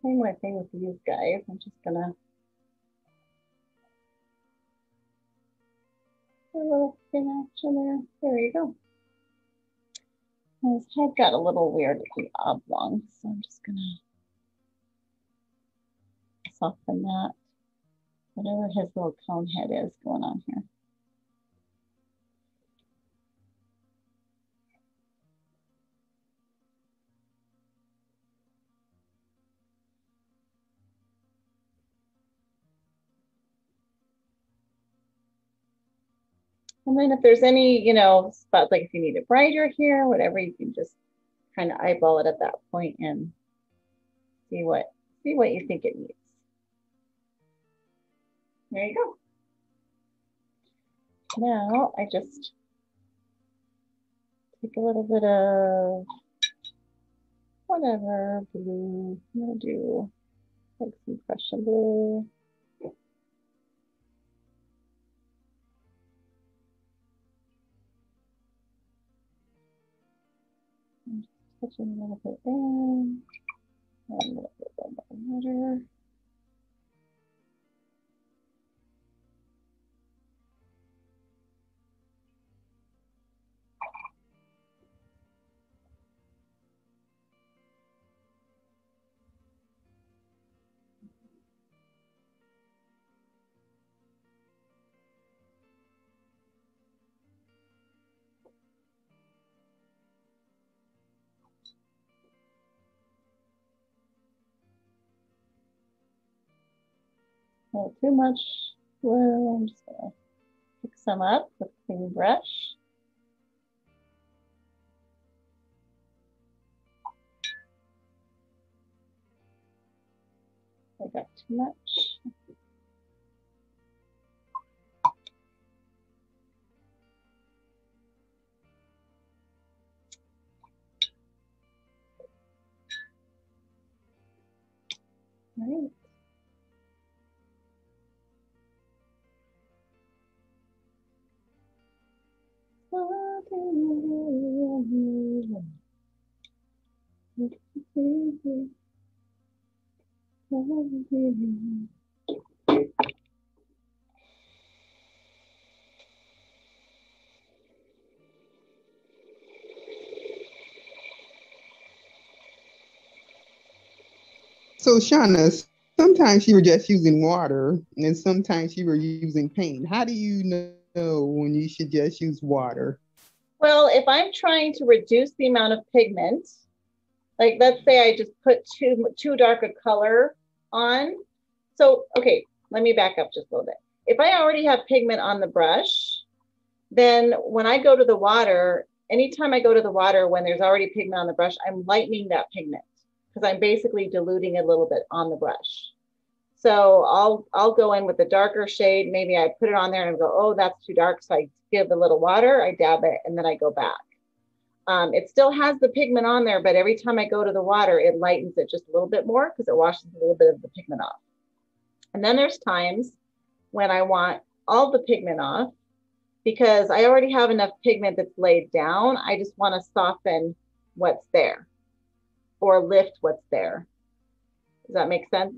[SPEAKER 1] Same my thing with these guys. I'm just gonna do a little fin action there. There you go. His head got a little weird with the oblong, so I'm just gonna soften that. Whatever his little cone head is going on here. And then if there's any, spots, like if you need it brighter here, whatever, you can just kind of eyeball it at that point and see what you think it needs. There you go. Now I just take a little bit of whatever blue. I'm gonna do like some Prussian blue. I'm just touching a little bit there. And a little bit more water. little too much glue. I'm just gonna pick some up with a clean brush. I got too much. Right.
[SPEAKER 5] So, Shauna, sometimes you were just using water and sometimes you were using paint. How do you know when you should just use water?
[SPEAKER 1] Well, if I'm trying to reduce the amount of pigment, like let's say I just put too dark a color on. So, okay, let me back up just a little bit. If I already have pigment on the brush, then when I go to the water, anytime I go to the water when there's already pigment on the brush, I'm lightening that pigment because I'm basically diluting a little bit on the brush. So I'll go in with a darker shade. Maybe I put it on there and I go, oh, that's too dark. So I give a little water, I dab it, and then I go back. It still has the pigment on there, but every time I go to the water, it lightens it just a little bit more because it washes a little bit of the pigment off. And then there's times when I want all the pigment off because I already have enough pigment that's laid down. I just want to soften what's there or lift what's there. Does that make sense?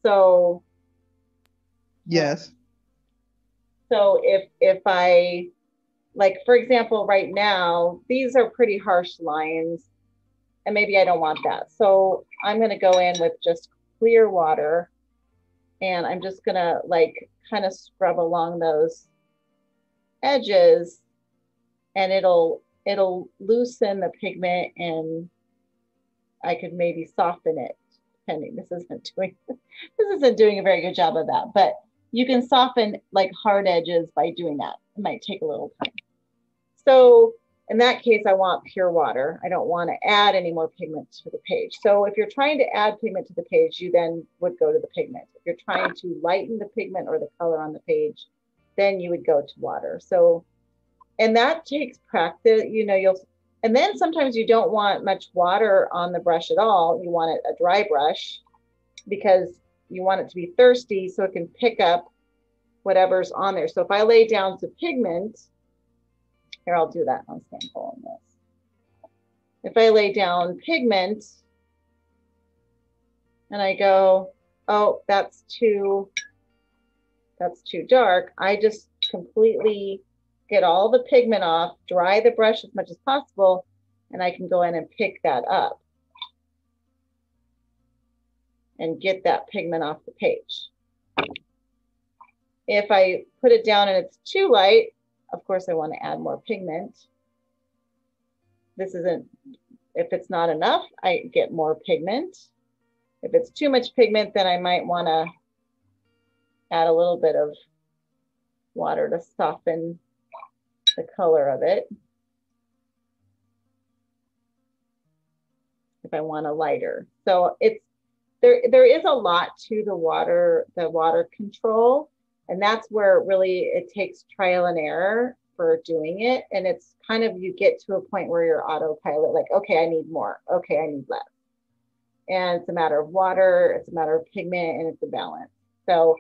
[SPEAKER 1] So
[SPEAKER 5] yes.
[SPEAKER 1] So if I, like, for example, right now, these are pretty harsh lines and maybe I don't want that. So I'm going to go in with just clear water and I'm just going to like kind of scrub along those edges and it'll loosen the pigment and I could maybe soften it depending. This isn't doing a very good job of that, but you can soften like hard edges by doing that. It might take a little time. So in that case, I want pure water. I don't want to add any more pigment to the page. So if you're trying to add pigment to the page, you then would go to the pigment. If you're trying to lighten the pigment or the color on the page, then you would go to water. So, and that takes practice, you know, and then sometimes you don't want much water on the brush at all. You want it a dry brush because you want it to be thirsty so it can pick up whatever's on there. So if I lay down some pigment, here, I'll do that on sample on this. If I lay down pigment and I go, oh, that's too dark, I just completely get all the pigment off, dry the brush as much as possible, and I can go in and pick that up and get that pigment off the page. If I put it down and it's too light, of course, I want to add more pigment. This isn't, if it's not enough, I get more pigment. If it's too much pigment, then I might want to add a little bit of water to soften the color of it. If I want a lighter. So it's, there is a lot to the water control. And that's where really it takes trial and error for doing it. And it's kind of, you get to a point where you're autopilot, like, okay, I need more. Okay, I need less. And it's a matter of water, it's a matter of pigment, and it's a balance. So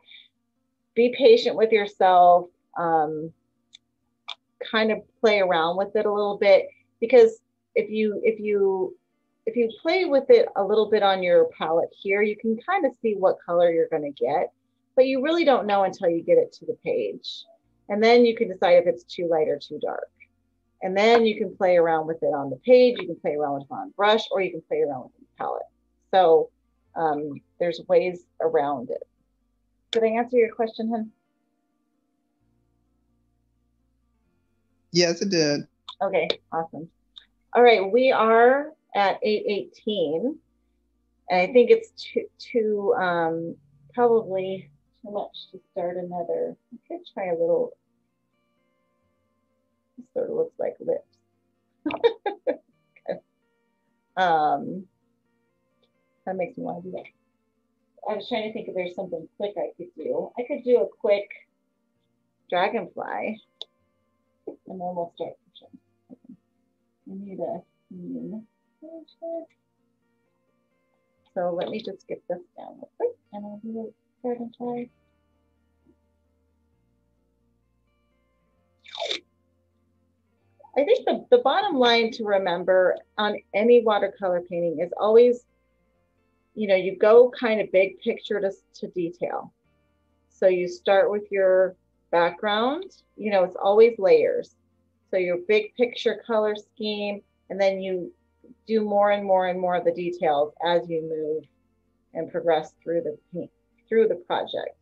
[SPEAKER 1] be patient with yourself, kind of play around with it a little bit, because if you play with it a little bit on your palette here, you can kind of see what color you're going to get. But you really don't know until you get it to the page. And then you can decide if it's too light or too dark. And then you can play around with it on the page, you can play around with it on brush, or you can play around with the palette. So there's ways around it. Did I answer your question, Hen?
[SPEAKER 5] Yes, it did.
[SPEAKER 1] Okay, awesome. All right, we are at 8:18. And I think it's too probably too much to start another. I could try a little. This sort of looks like lips. That makes me want to do that. I was trying to think if there's something quick I could do. I could do a quick dragonfly, and then we'll start pushing. I need a so let me just get this down real quick, and I'll do a dragonfly. I think the bottom line to remember on any watercolor painting is always, you know, you go kind of big picture to detail. So you start with your background, you know, it's always layers. So your big picture color scheme, and then you do more and more and more of the details as you move and progress through the project.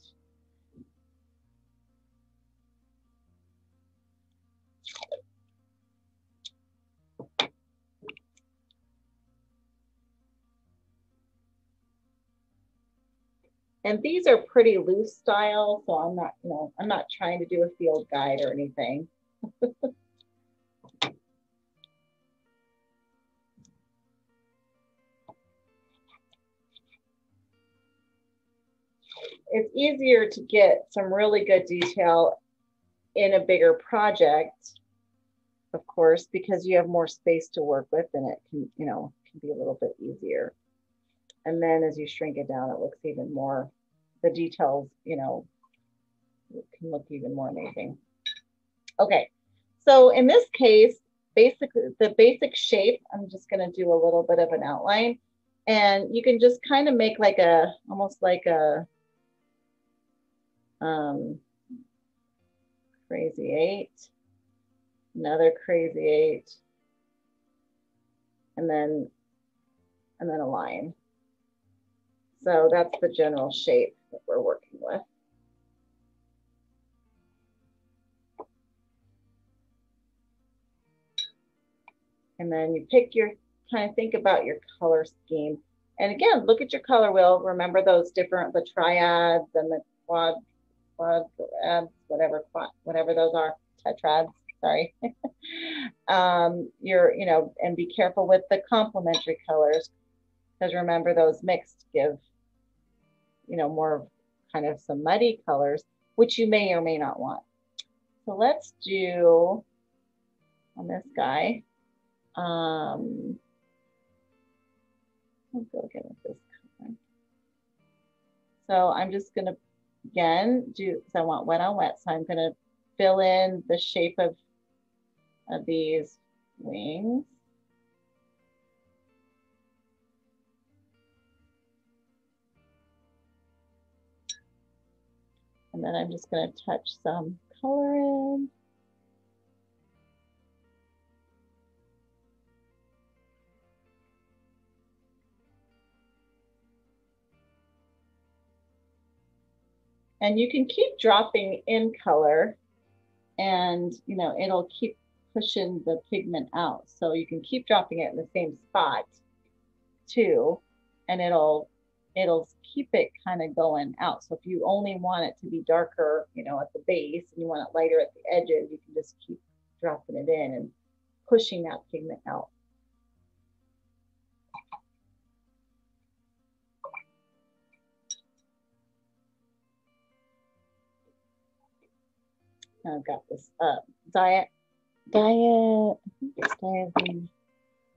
[SPEAKER 1] And these are pretty loose style, so I'm not, you know, I'm not trying to do a field guide or anything. It's easier to get some really good detail in a bigger project, of course, because you have more space to work with, and it can, you know, can be a little bit easier. And then as you shrink it down, it looks even more, the details, you know, it can look even more amazing. Okay, so in this case, basically the basic shape, I'm just going to do a little bit of an outline, and you can just kind of make like a, almost like a crazy eight, another crazy eight, and then a line. So that's the general shape that we're working with. And then you pick your, kind of think about your color scheme. And again, look at your color wheel. Remember those different, the triads and the quads, whatever those are, tetrads, sorry. You know, and be careful with the complementary colors, because remember those mixed give, you know, more kind of some muddy colors, which you may or may not want. So let's do on this guy. I'll go again with this color. So I'm just going to, again, do, because I want wet on wet. So I'm going to fill in the shape of these wings. And then I'm just going to touch some color in. And you can keep dropping in color, and you know, it'll keep pushing the pigment out. So you can keep dropping it in the same spot too, and it'll keep it kind of going out. So if you only want it to be darker, you know, at the base, and you want it lighter at the edges, you can just keep dropping it in and pushing that pigment out. I've got this diazine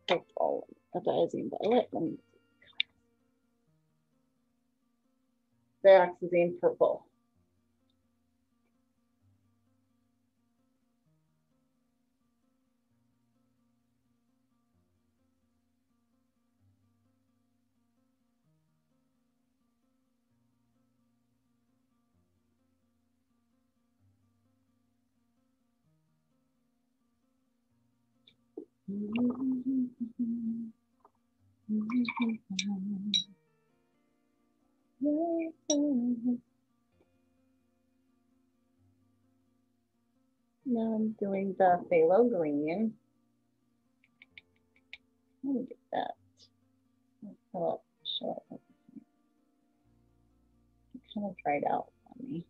[SPEAKER 1] purple, a diazine violet. Let me diazine purple. Now I'm doing the phthalo green. Let me get that. show up. It kind of dried out on me.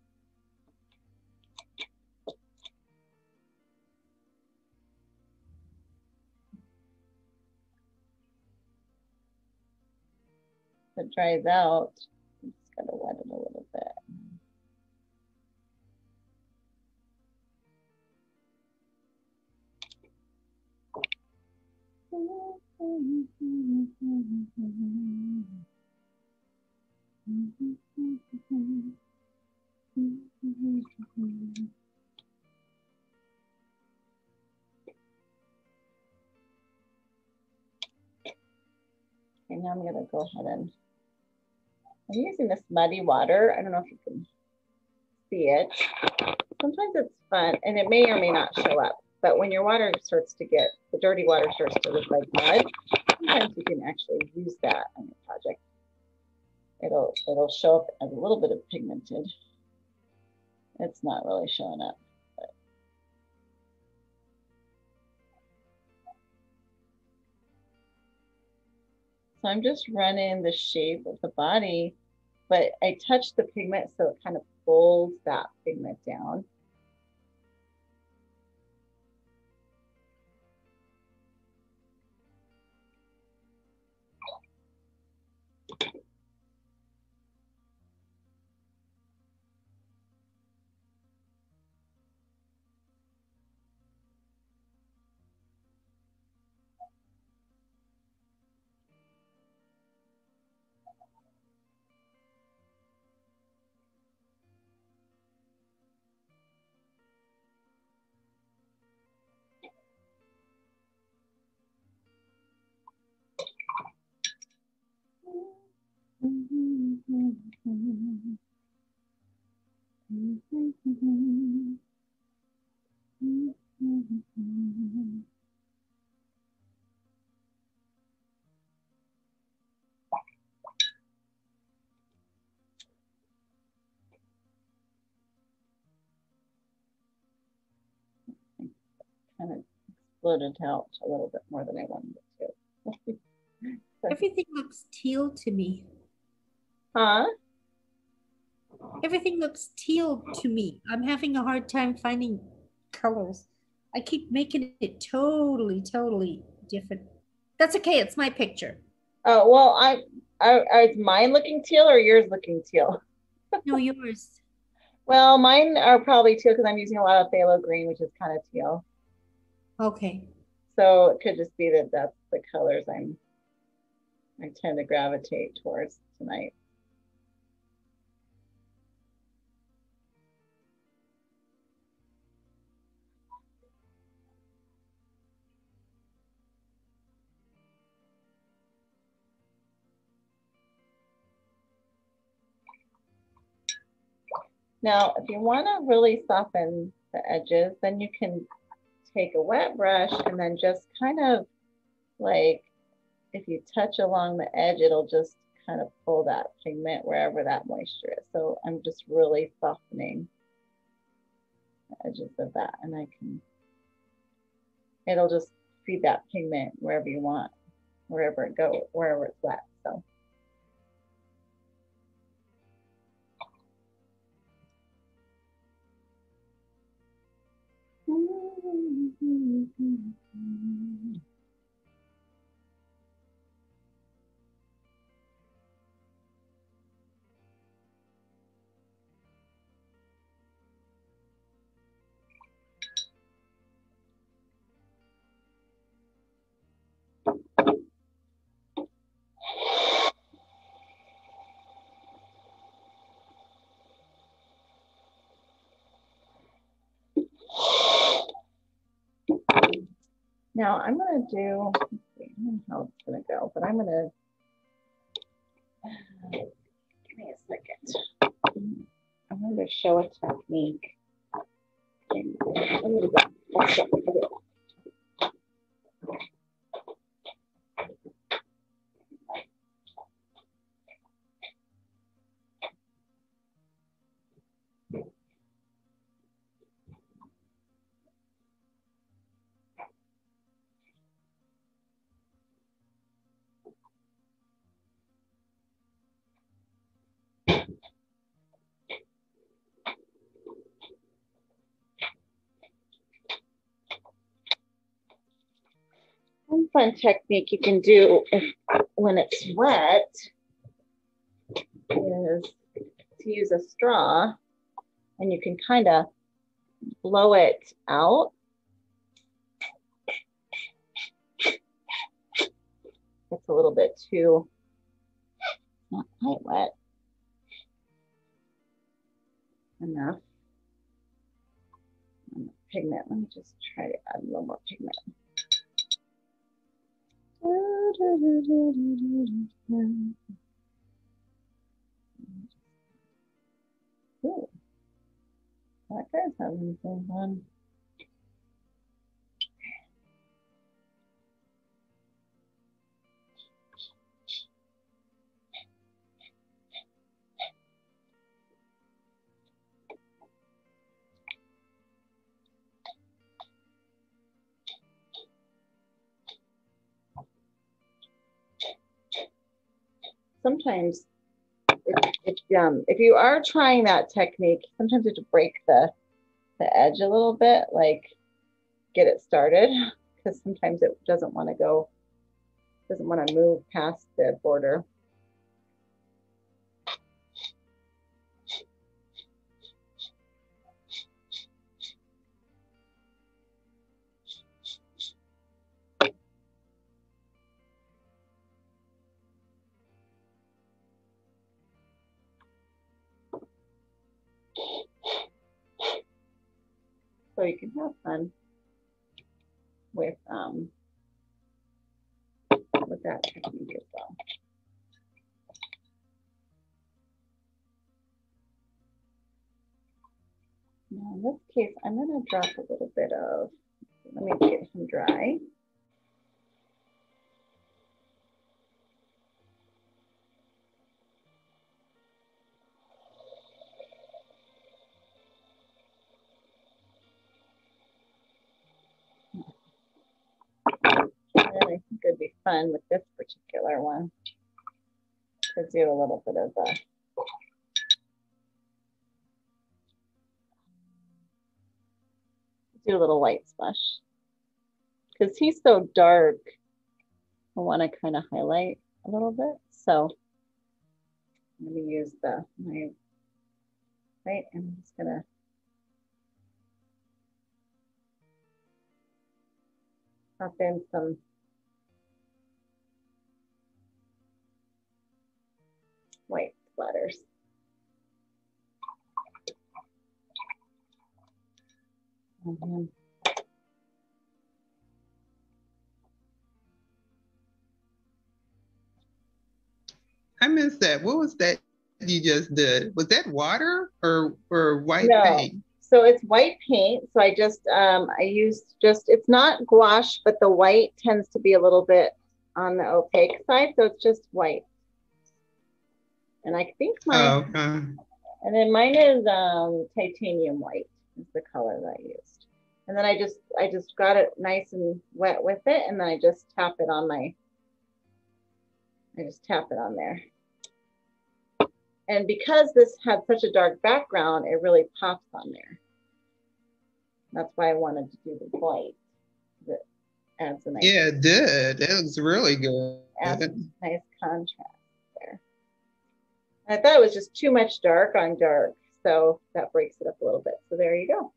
[SPEAKER 1] If it dries out, I'm just gotta wet it a little bit. Okay, now I'm gonna go ahead and I'm using this muddy water. I don't know if you can see it. Sometimes it's fun, and it may or may not show up. But when your water starts to get, the dirty water starts to look like mud, sometimes you can actually use that on your project. It'll show up as a little bit of pigmented. It's not really showing up. But. So I'm just running the shape of the body, but I touch the pigment so it kind of pulls that pigment down. Kind of exploded out a little bit more than I wanted it to.
[SPEAKER 2] Everything looks teal to me.
[SPEAKER 1] Huh?
[SPEAKER 2] Everything looks teal to me. I'm having a hard time finding colors. I keep making it totally, totally different. That's okay. It's my picture.
[SPEAKER 1] Oh, well, is mine looking teal or yours looking teal?
[SPEAKER 2] No, yours.
[SPEAKER 1] Well, mine are probably teal because I'm using a lot of phthalo green, which is kind of teal.
[SPEAKER 2] Okay.
[SPEAKER 1] So it could just be that that's the colors I tend to gravitate towards tonight. Now, if you want to really soften the edges, then you can take a wet brush and then just kind of like, if you touch along the edge, it'll just kind of pull that pigment wherever that moisture is. So I'm just really softening the edges of that, and it'll just feed that pigment wherever you want, wherever it's wet. So. Now I'm going to do, let's see, I don't know how it's going to go, but I'm going to, give me a second. I'm going to show a technique. I'm going to go. fun technique you can do when it's wet is to use a straw, and you can kind of blow it out. It's a little bit too, not quite wet enough. Pigment, let me just try to add a little more pigment. Ooh, that guy's having some fun. Sometimes if you are trying that technique, sometimes you have to break the edge a little bit, like get it started, because sometimes it doesn't want to move past the border. So you can have fun with that technique as well. Now in this case, I'm going to drop a little bit of, let me get him dry. And I think it'd be fun with this particular one to do a little bit of a little white splash. Because he's so dark, I want to kind of highlight a little bit. So I'm going to use my white, and I'm just going to pop in some white splatters.
[SPEAKER 5] I missed that. What was that you just did? Was that water or white paint?
[SPEAKER 1] So it's white paint. So I just, I used it's not gouache, but the white tends to be a little bit on the opaque side. So it's just white. And I think mine, and then mine is titanium white is the color that I used. And then I just got it nice and wet with it. And then I just tap it on there. And because this had such a dark background, it really pops on there. That's why I wanted to do the white. It adds a nice,
[SPEAKER 5] yeah, it did. It was really good.
[SPEAKER 1] Adds a nice contrast there. I thought it was just too much dark on dark, so that breaks it up a little bit. So there you go.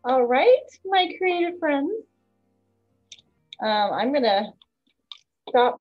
[SPEAKER 1] All right, my creative friends. I'm gonna stop